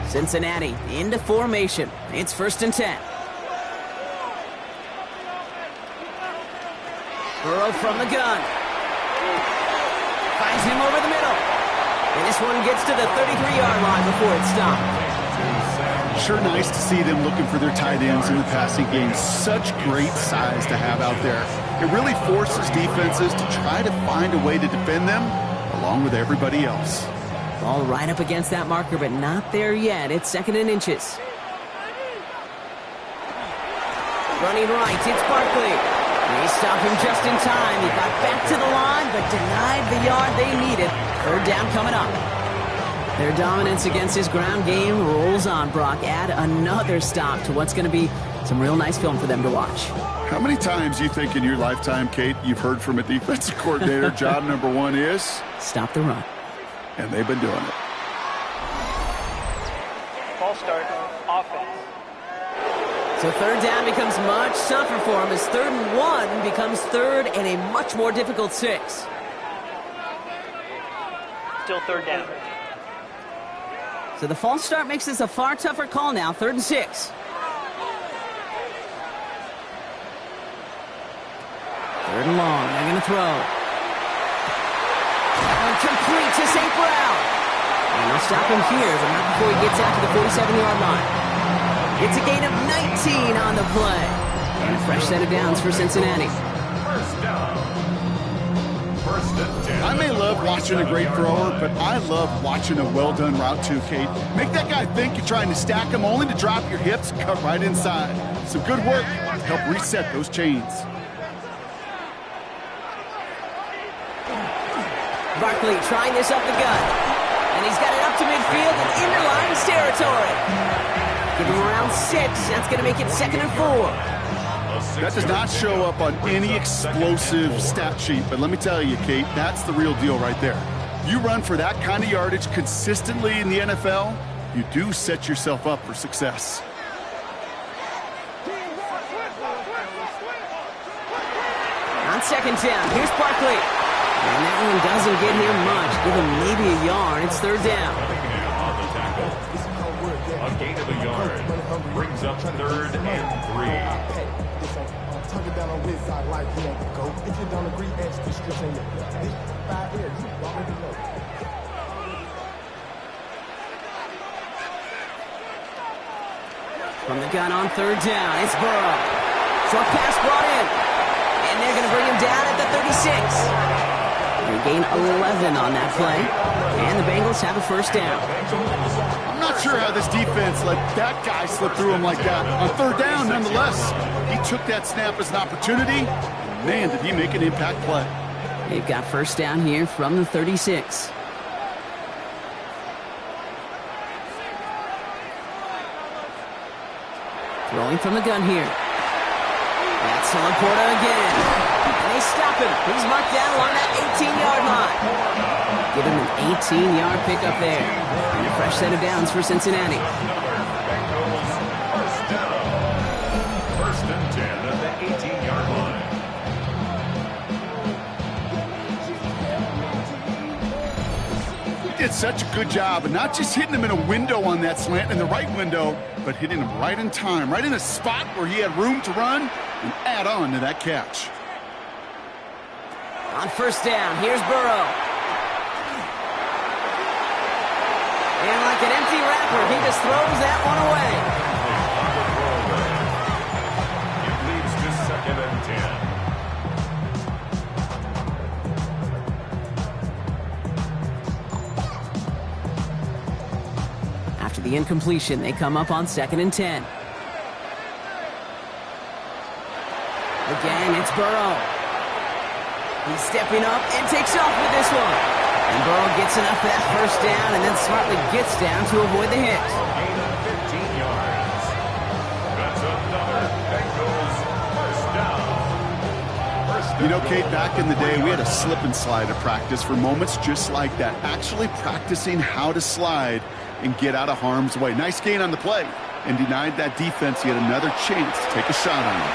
Cincinnati into formation. It's 1st and 10. Burrow from the gun. Finds him over the middle. And this one gets to the 33-yard line before it's stopped. Sure nice to see them looking for their tight ends in the passing game. Such great size to have out there. It really forces defenses to try to find a way to defend them along with everybody else. Ball right up against that marker, but not there yet. It's 2nd and inches. Running right, it's Barkley. They stop him just in time. He got back to the line, but denied the yard they needed. 3rd down coming up. Their dominance against his ground game rolls on, Brock. Add another stop to what's going to be some real nice film for them to watch. How many times do you think in your lifetime, Kate, you've heard from a defensive coordinator, job number 1 is? Stop the run. And they've been doing it. False start, offense. So 3rd down becomes much tougher for him as 3rd and 1 becomes 3rd and a much more difficult 6. Still 3rd down. So the false start makes this a far tougher call now. 3rd and 6. 3rd and long. They're going to throw. Complete to St. Brown. And they'll stop him here, but not before he gets out to the 47-yard line. It's a gain of 19 on the play. And a fresh set of downs for Cincinnati. 1st First and 10. I may love watching a great thrower, but I love watching a well-done route too, Kate. Make that guy think you're trying to stack him only to drop your hips, cut right inside. Some good work to help reset those chains. Barkley trying this up the gut. And he's got it up to midfield and into Lions territory. Give him around 6. That's going to make it 2nd and 4. That does not show up on any explosive stat sheet, but let me tell you, Kate, that's the real deal right there. You run for that kind of yardage consistently in the NFL, you do set yourself up for success. On 2nd down, here's Barkley. And that one doesn't get here much. Give him maybe a yard. It's 3rd down. On the tackle. A gain of a yard. Brings up 3rd and 3. Tuck it down on his side like he ain't go. If you don't agree, ask the streets in your this 5 here, you already know. From the gun on 3rd down, it's Burrow. Short pass brought in. And they're going to bring him down at the 36. They gain 11 on that play. And the Bengals have a 1st down. I'm not sure how this defense let that guy slip through him like that. On 3rd down, nonetheless, he took that snap as an opportunity. Man, did he make an impact play. They've got 1st down here from the 36. Throwing from the gun here. That's Laporta again. And they stop him. He's marked down along that 18-yard line. Give him an 18-yard pickup there. And a fresh set of downs for Cincinnati. Bengals, 1st down. 1st and 10 at the 18-yard line. He did such a good job, and not just hitting him in a window on that slant, in the right window, but hitting him right in time, right in a spot where he had room to run and add on to that catch. On 1st down, here's Burrow. And like an empty wrapper, he just throws that one away. It leads to 2nd and 10. After the incompletion, they come up on 2nd and 10. Again, it's Burrow. He's stepping up and takes off with this one. And Burrow gets enough for that 1st down and then smartly gets down to avoid the hit. Gain of 15 yards. That's another Bengals 1st down. You know, Kate, back in the day, we had a slip and slide at practice for moments just like that. Actually practicing how to slide and get out of harm's way. Nice gain on the play, and denied that defense yet another chance to take a shot on him.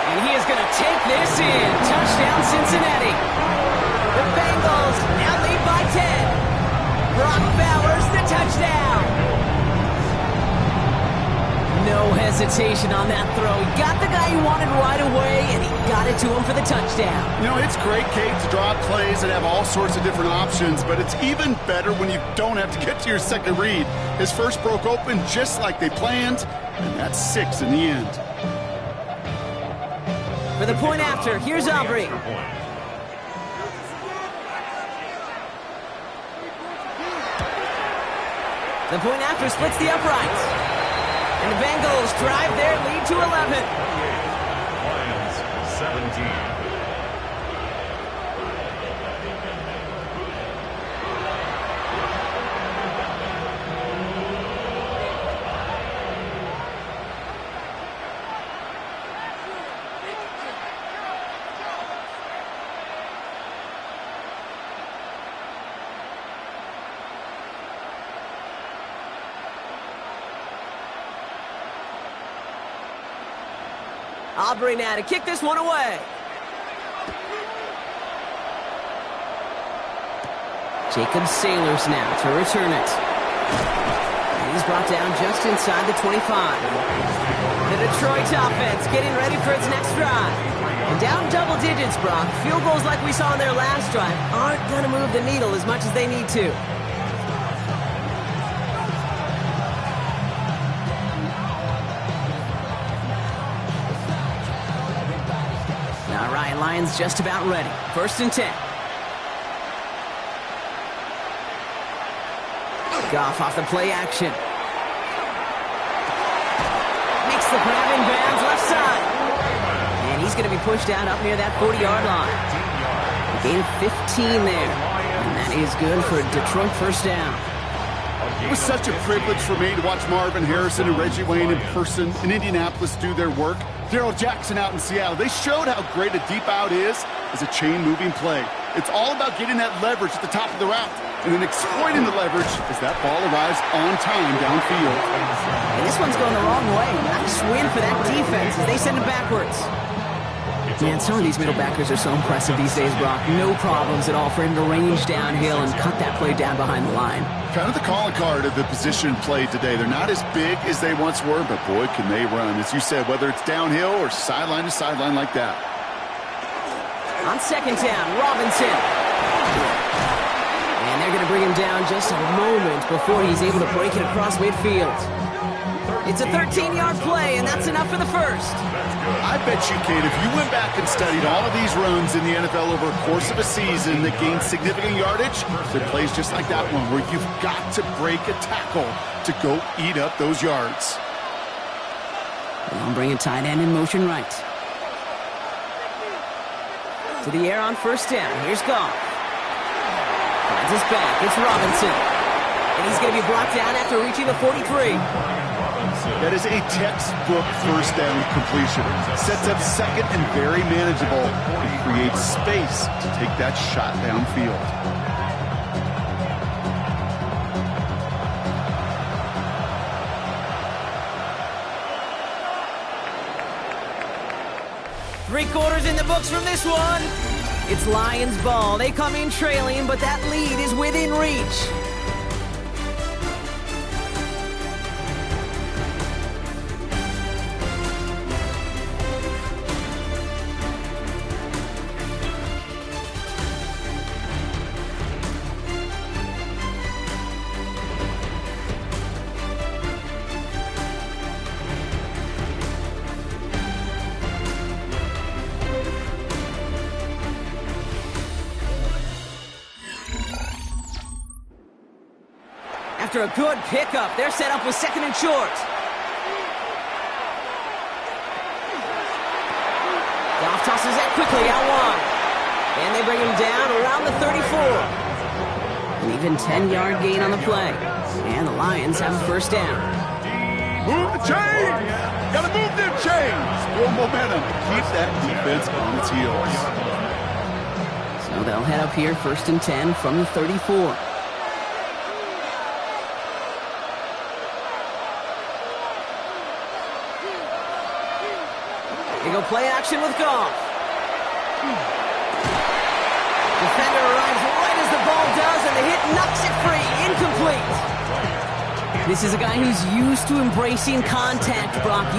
And he is going to take this in. Touchdown, Cincinnati. The Bengals now lead by 10. Brock Bowers, the touchdown. No hesitation on that throw. He got the guy he wanted right away, and he got it to him for the touchdown. You know, it's great, Kate, to draw up plays and have all sorts of different options, but it's even better when you don't have to get to your second read. His first broke open just like they planned, and that's 6 in the end. For the point after, here's Aubrey. The point after splits the uprights. And the Bengals drive their lead to 11. Lions 17. Aubrey now to kick this one away. Jacob Sailors now to return it. And he's brought down just inside the 25. The Detroit offense getting ready for its next drive. And down double digits, Brock. Field goals like we saw in their last drive aren't going to move the needle as much as they need to. All right, Lions just about ready. 1st and 10. Goff off the play action. Makes the grab in bounds left side. And he's going to be pushed out up near that 40-yard line. A gain of 15 there. And that is good for a Detroit first down. It was such a privilege for me to watch Marvin Harrison and Reggie Wayne in person in Indianapolis do their work. Darrell Jackson out in Seattle. They showed how great a deep out is as a chain-moving play. It's all about getting that leverage at the top of the route and then exploiting the leverage as that ball arrives on time downfield. And this one's going the wrong way. Nice win for that defense as they send it backwards. Man, some of these middle backers are so impressive these days, Brock. No problems at all for him to range downhill and cut that play down behind the line. Kind of the calling card of the position played today. They're not as big as they once were, but boy, can they run. As you said, whether it's downhill or sideline to sideline like that. On second down, Robinson. And they're going to bring him down just a moment before he's able to break it across midfield. It's a 13-yard play, and that's enough for the first. I bet you, Kate, if you went back and studied all of these runs in the NFL over a course of a season that gained significant yardage, there are plays just like that one where you've got to break a tackle to go eat up those yards. They'll bring a tight end in motion right. To the air on first down. Here's Goff. Finds his back. It's Robinson. And he's going to be brought down after reaching the 43. That is a textbook first down completion. Sets up second and very manageable. And creates space to take that shot downfield. Three-quarters in the books from this one. It's Lions ball. They come in trailing, but that lead is within reach. After a good pickup, they're set up with second and short. Goff tosses that quickly out wide. And they bring him down around the 34. An even 10-yard gain on the play. And the Lions have a first down. Move the chains! Gotta move them chains! More momentum to keep that defense on its heels. So they'll head up here first and 10 from the 34. They go play action with Goff. Defender arrives right as the ball does, and the hit knocks it free. Incomplete. This is a guy who's used to embracing contact, Brock.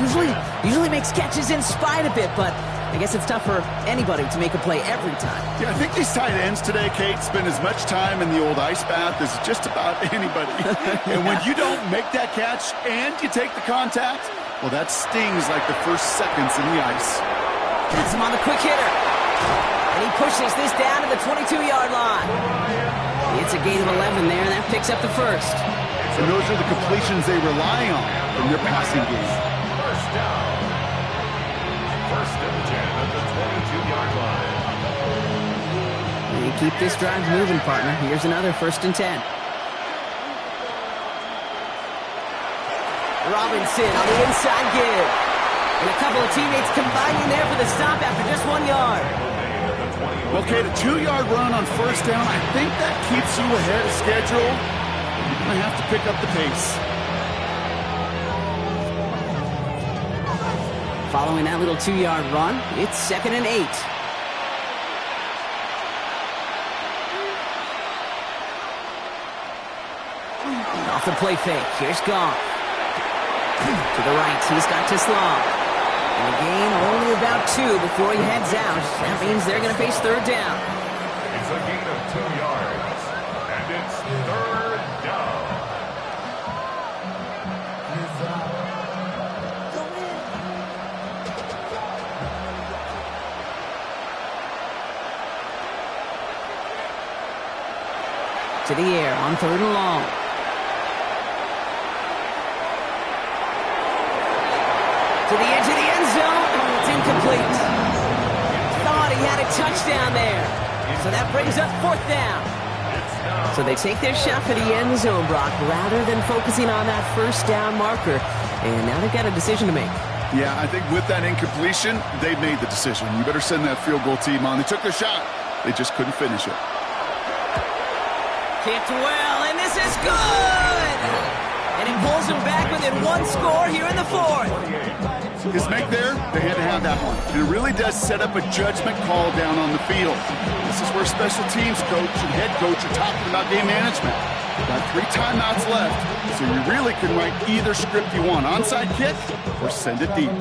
Usually makes catches in spite of it, but I guess it's tough for anybody to make a play every time. Yeah, I think these tight ends today, Kate, spend as much time in the old ice bath as just about anybody. And when you don't make that catch and you take the contact, well, that stings like the first seconds in the ice. Gets him on the quick hitter. And he pushes this down to the 22-yard line. It's a gain of 11 there, and that picks up the first. And those are the completions they rely on from their passing game. First down. First and 10 at the 22-yard line. They keep this drive moving, partner. Here's another first and 10. Robinson on the inside give. And a couple of teammates combining there for the stop after just 1 yard. Okay, the 2-yard run on first down, I think that keeps you ahead of schedule. You're going to have to pick up the pace. Following that little 2-yard run, it's second and 8. Off the play fake, here's Goff. To the right, he's got Tislam. And a gain only about 2 before he heads out. That means they're going to face third down. It's a gain of 2 yards. And it's third down. To the air on third and long. To the edge of the end zone. Oh, it's incomplete. Thought he had a touchdown there. So that brings up 4th down. So they take their shot for the end zone, Brock, rather than focusing on that 1st down marker. And now they've got a decision to make. Yeah, I think with that incompletion, they've made the decision. You better send that field goal team on. They took their shot. They just couldn't finish it. Kicked well, and this is good! And it pulls them back within 1 score here in the 4th. His make there, they had to have that one. And it really does set up a judgment call down on the field. This is where special teams coach and head coach are talking about game management. Got 3 timeouts left, so you really can write either script you want. Onside kick or send it deep.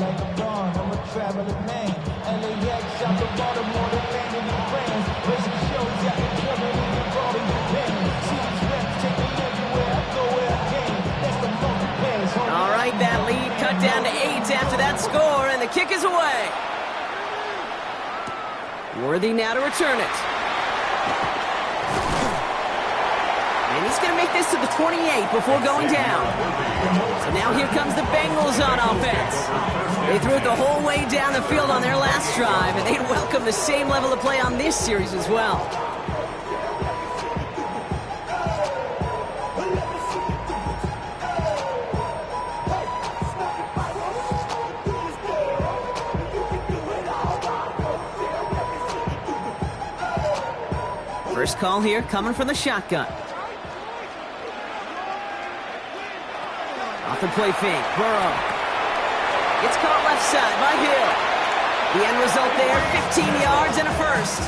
All right, that lead cut down to 8 after that score, and the kick is away. Worthy now to return it. And he's going to make this to the 28 before going down. So now here comes the Bengals on offense. They threw it the whole way down the field on their last drive, and they'd welcome the same level of play on this series as well. First call here coming from the shotgun. Off the play fake, Burrow. It's caught left side by Hill. The end result there, 15 yards and a 1st.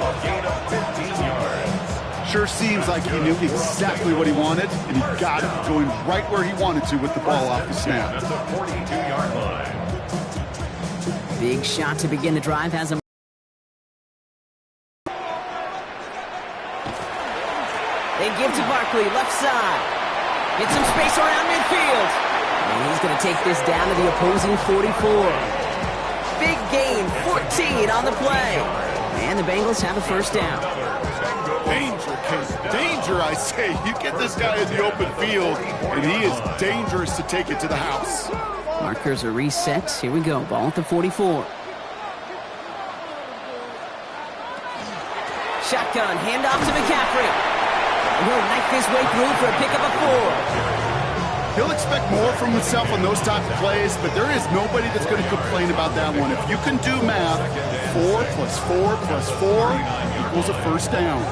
A gain of 15 yards. Sure seems like he knew exactly what he wanted, and he got it going right where he wanted to with the ball off the snap. At the 42-yard line. Big shot to begin the drive has a They give to Barkley, left side. Get some space around midfield. And he's going to take this down to the opposing 44. Big gain, 14 on the play. And the Bengals have a 1st down. Danger, King. Danger, I say. You get this guy in the open field, and he is dangerous to take it to the house. Markers are reset. Here we go. Ball at the 44. Shotgun, handoff to McCaffrey. He'll knife his way through for a pickup of 4. He'll expect more from himself on those type of plays, but there is nobody that's going to complain about that one. If you can do math, 4 plus 4 plus 4 equals a 1st down.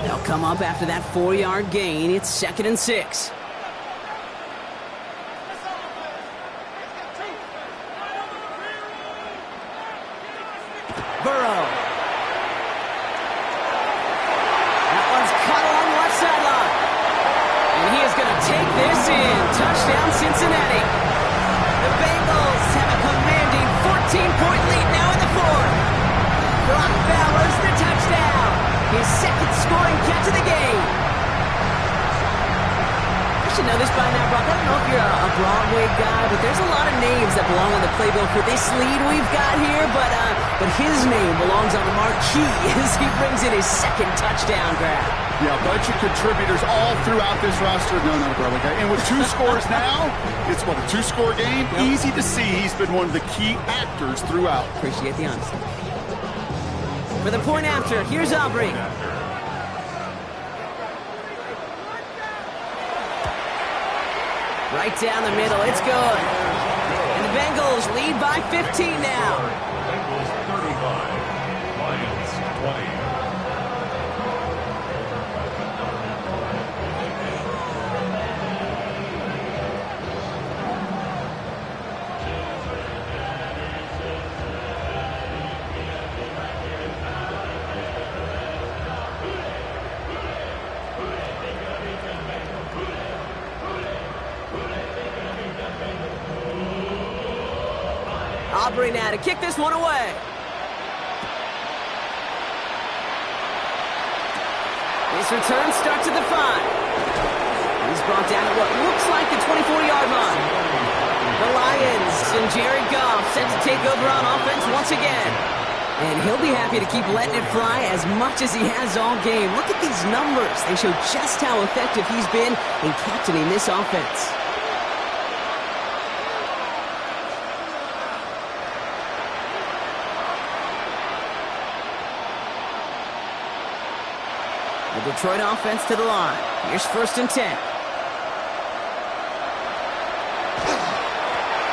They'll come up after that 4-yard gain. It's 2nd and 6. Burrow. Take this in. Touchdown, Cincinnati. The Bengals have a commanding 14-point lead now in the 4th. Brock Bowers the touchdown. His 2nd scoring catch of the game. I should know this by now, Brock. I don't know if you're a Broadway guy, but there's a lot of names that belong on the playbill for this lead we've got here, but his name belongs on the marquee as he brings in his 2nd touchdown grab. Yeah, a bunch of contributors all throughout this roster. No, Broadway guy. And with 2 scores now, it's what, a 2-score game? Yep. Easy to see he's been one of the key actors throughout. Appreciate the honesty. For the point after, here's Aubrey. Right down the middle, it's good. And the Bengals lead by 15 now. Bengals 35, Lions 20. Aubrey now to kick this one away. This return starts at the 5. He's brought down at what looks like the 24-yard line. The Lions and Jared Goff set to take over on offense once again. And he'll be happy to keep letting it fly as much as he has all game. Look at these numbers. They show just how effective he's been in captaining this offense. Detroit offense to the line. Here's 1st and 10.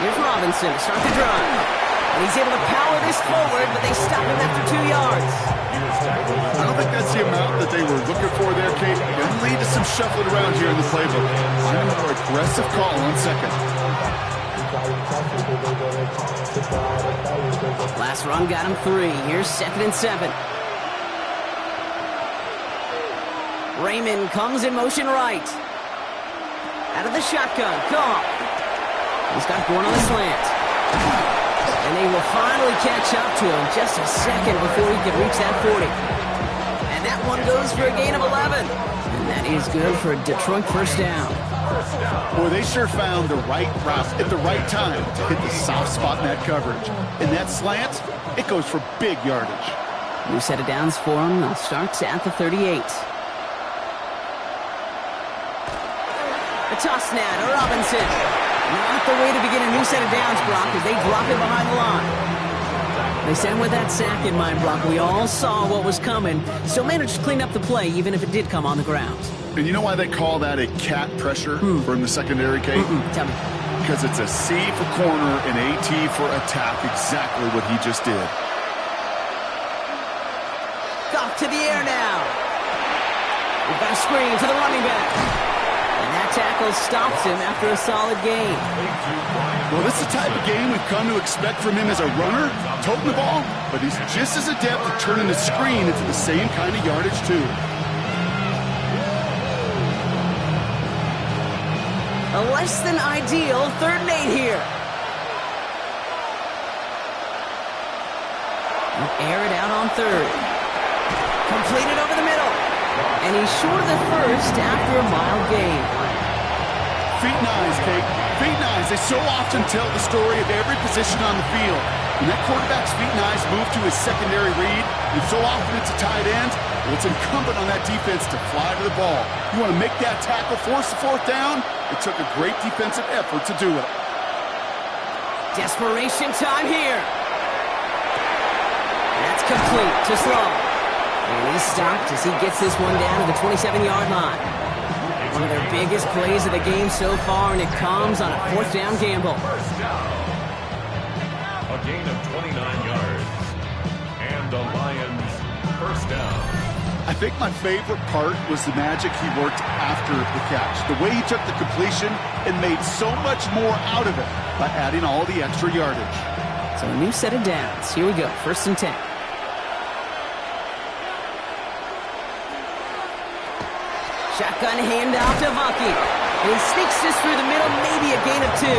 Here's Robinson to start the drive. And he's able to power this forward, but they stop him after 2 yards. I don't think that's the amount that they were looking for there, Kate. It'll lead to some shuffling around here in the playbook. I'm a more aggressive call on 2nd. Last run got him 3. Here's 2nd and 7. Raymond comes in motion right. Out of the shotgun. Goff. He's got Bourne on the slant. And they will finally catch up to him just a second before he can reach that 40. And that one goes for a gain of 11. And that is good for a Detroit 1st down. Boy, they sure found the right route at the right time to hit the soft spot in that coverage. And that slant, it goes for big yardage. New set of downs for him. They'll start at the 38. A toss now to Robinson. Not the way to begin a new set of downs, Brock, as they drop it behind the line. They sent with that sack in mind, Brock. We all saw what was coming. Still managed to clean up the play, even if it did come on the ground. And you know why they call that a cat pressure from the secondary, Kate? Tell me. Because it's a C for corner and a T for attack, exactly what he just did. Goff to the air now. We've got a screen to the running back. And that tackle stops him after a solid gain. Well, this is the type of game we've come to expect from him as a runner, toting the ball, but he's just as adept at turning the screen into the same kind of yardage, too. A less than ideal 3rd and 8 here. Air it out on 3rd. Completed over the middle. And he's short of the 1st after a mild gain. Feet and eyes, Kate. Feet and eyes. They so often tell the story of every position on the field. When that quarterback's feet and eyes move to his secondary read, and so often it's a tight end, well, it's incumbent on that defense to fly to the ball. You want to make that tackle, force the 4th down? It took a great defensive effort to do it. Desperation time here. That's complete to Slow. And he's stopped as he gets this one down to the 27-yard line. One of their biggest plays of the game so far, and it comes on a 4th down gamble. A gain of 29 yards. And the Lions 1st down. I think my favorite part was the magic he worked after the catch. The way he took the completion and made so much more out of it by adding all the extra yardage. So a new set of downs. Here we go. 1st and 10. Shotgun handoff to Bucky. And he sneaks this through the middle, maybe a gain of 2.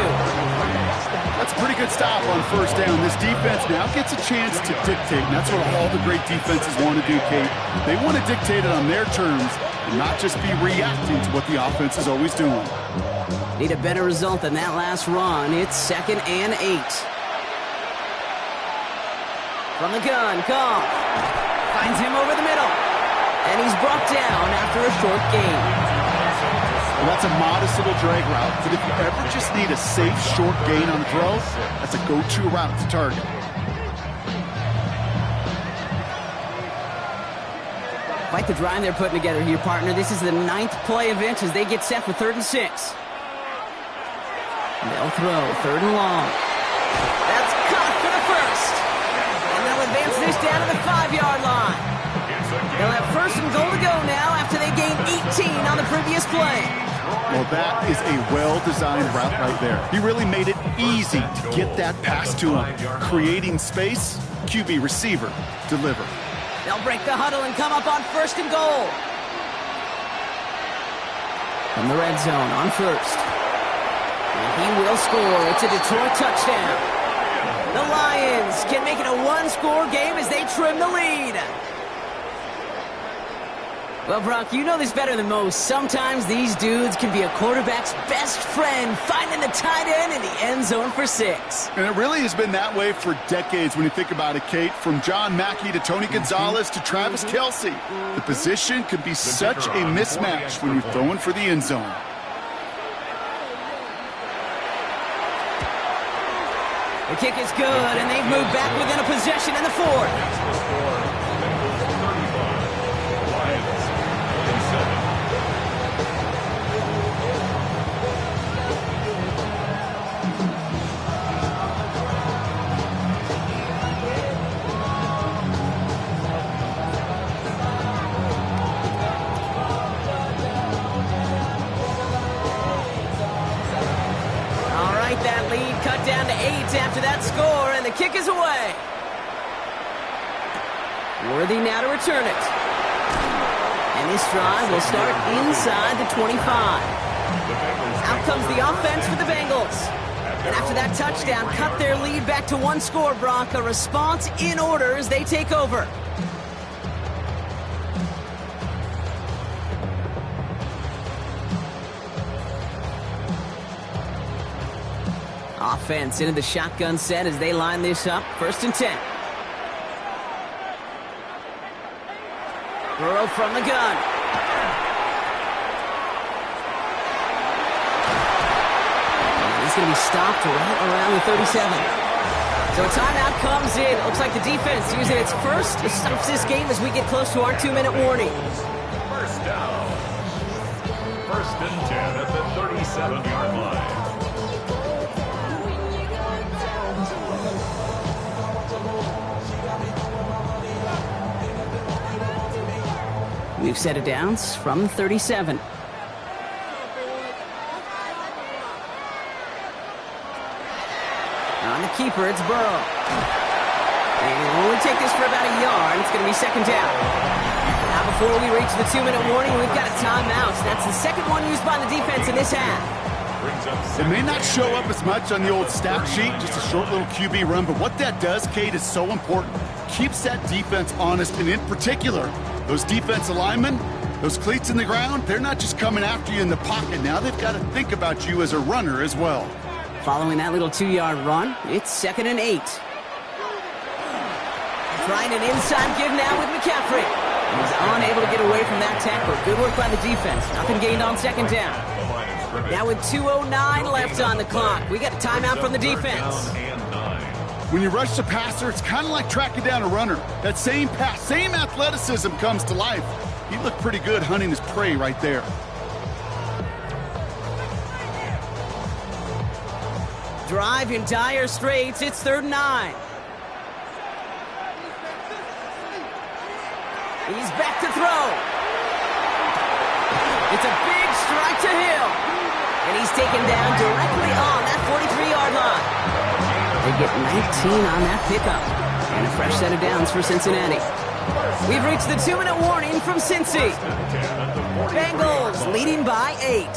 That's a pretty good stop on 1st down. This defense now gets a chance to dictate, and that's what all the great defenses want to do, Kate. They want to dictate it on their terms and not just be reacting to what the offense is always doing. Need a better result than that last run. It's 2nd and 8. From the gun, Goff finds him over the middle. And he's brought down after a short gain. Well, that's a modest little drag route, but if you ever just need a safe, short gain on the throw, that's a go-to route to target. Quite the drive they're putting together here, partner. This is the 9th play of it as they get set for 3rd and 6. They'll throw 3rd and long. That's caught for the 1st. And they'll advance this down to the 5-yard line. They'll have 1st and goal to go now after they gained 18 on the previous play. Well, that is a well-designed route right there. He really made it easy to get that pass to him. Creating space, QB receiver, deliver. They'll break the huddle and come up on 1st and goal. From the red zone on 1st. And he will score. It's a Detroit touchdown. The Lions can make it a 1-score game as they trim the lead. Well, Brock, you know this better than most. Sometimes these dudes can be a quarterback's best friend, finding the tight end in the end zone for 6. And it really has been that way for decades when you think about it, Kate. From John Mackey to Tony Gonzalez to Travis Kelce. The position can be such a mismatch when you're throwing for the end zone. The kick is good, and they've moved back within a possession in the 4th. cut down to 8 after that score, and the kick is away. Worthy now to return it. And this drive will start inside the 25. Out comes the offense for the Bengals. And after that touchdown, cut their lead back to 1 score, Brock. A response in order as they take over. Offense into the shotgun set as they line this up. 1st and 10. Burrow from the gun. He's going to be stopped right around the 37. So a timeout comes in. It looks like the defense using its first to stop this game as we get close to our 2-minute warning. First down. 1st and 10 at the 37-yard line. We've set it down from 37. On the keeper, it's Burrow. And we'll only take this for about a yard. It's going to be 2nd down. Now before we reach the 2-minute warning, we've got a timeout. That's the 2nd one used by the defense in this half. It may not show up as much on the old stat sheet, just a short little QB run, but what that does, Kate, is so important. Keeps that defense honest, and in particular, those defensive linemen, those cleats in the ground, they're not just coming after you in the pocket. Now they've got to think about you as a runner as well. Following that little 2-yard run, it's 2nd and 8. Trying an inside give now with McCaffrey. He's unable to get away from that tackle. Good work by the defense. Nothing gained on 2nd down. Now with 2:09 left on the clock, we got a timeout from the defense. When you rush the passer, it's kind of like tracking down a runner. That same pass, same athleticism comes to life. He looked pretty good hunting his prey right there. Drive in dire straits. It's 3rd and 9. He's back to throw. It's a big strike to Hill. And he's taken down directly on that 43-yard line. They get 19 on that pickup. And a fresh set of downs for Cincinnati. We've reached the 2-minute warning from Cincy. Bengals leading by 8.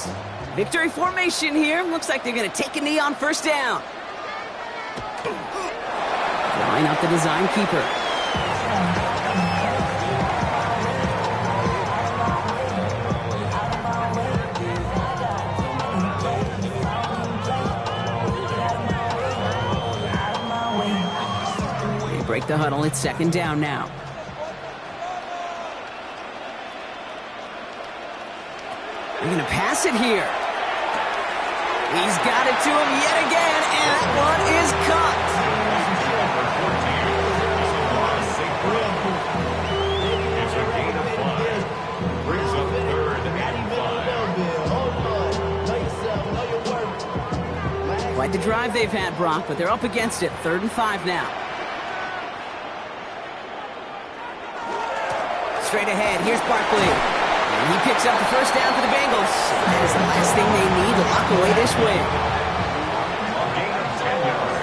Victory formation here. Looks like they're going to take a knee on 1st down. Drawing up the design keeper. They break the huddle. It's 2nd down now. They're going to pass it here. He's got it to him yet again, and that one is caught. It's a gain of 5. Brings up 3rd and 5. Quite the drive they've had, Brock, but they're up against it. 3rd and 5 now. Straight ahead, here's Barkley. And he picks up the 1st down for the Bengals. That is the last thing they need to lock away this win. A gain of 10 yards.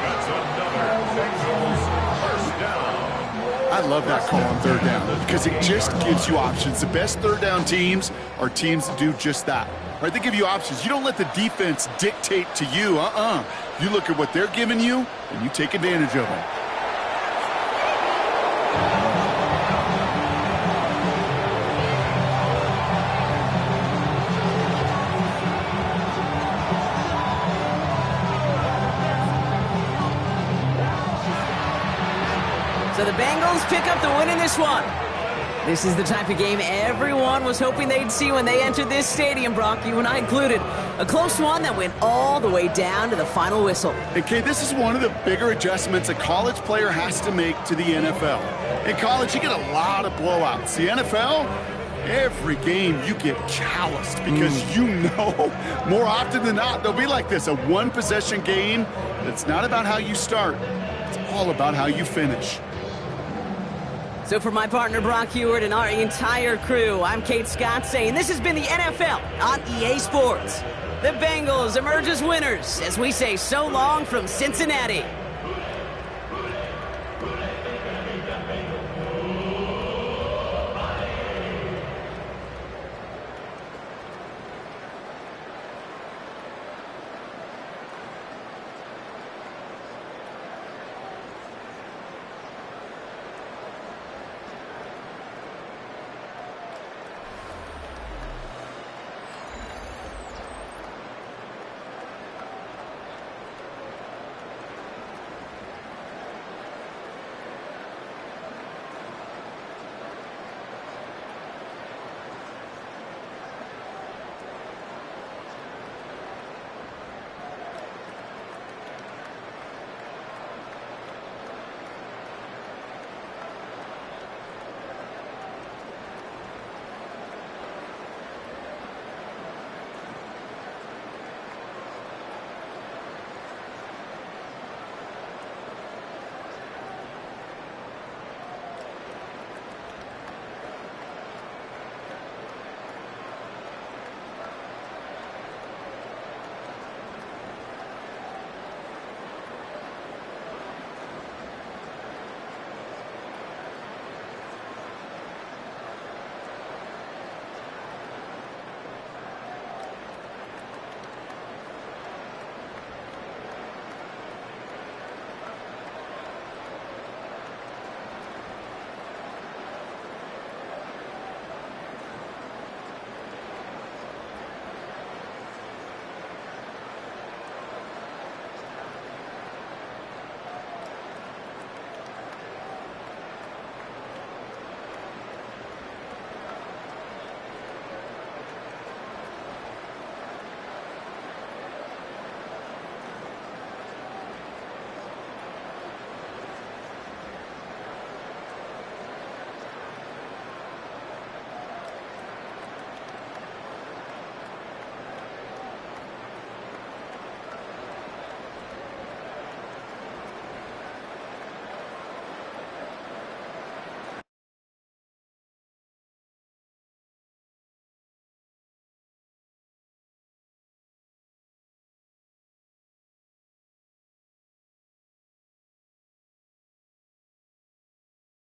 That's another Bengals 1st down. I love that call on 3rd down because it just gives you options. The best 3rd down teams are teams that do just that. Right? They give you options. You don't let the defense dictate to you. You look at what they're giving you, and you take advantage of it. So the Bengals pick up the win in this one. This is the type of game everyone was hoping they'd see when they entered this stadium, Brock, you and I included. A close one that went all the way down to the final whistle. Okay, this is one of the bigger adjustments a college player has to make to the NFL. In college, you get a lot of blowouts. The NFL, every game you get calloused because you know more often than not they'll be like this, a one-possession game that's not about how you start. It's all about how you finish. So for my partner, Brock Heward, and our entire crew, I'm Kate Scott saying this has been the NFL on EA Sports. The Bengals emerge as winners as we say so long from Cincinnati.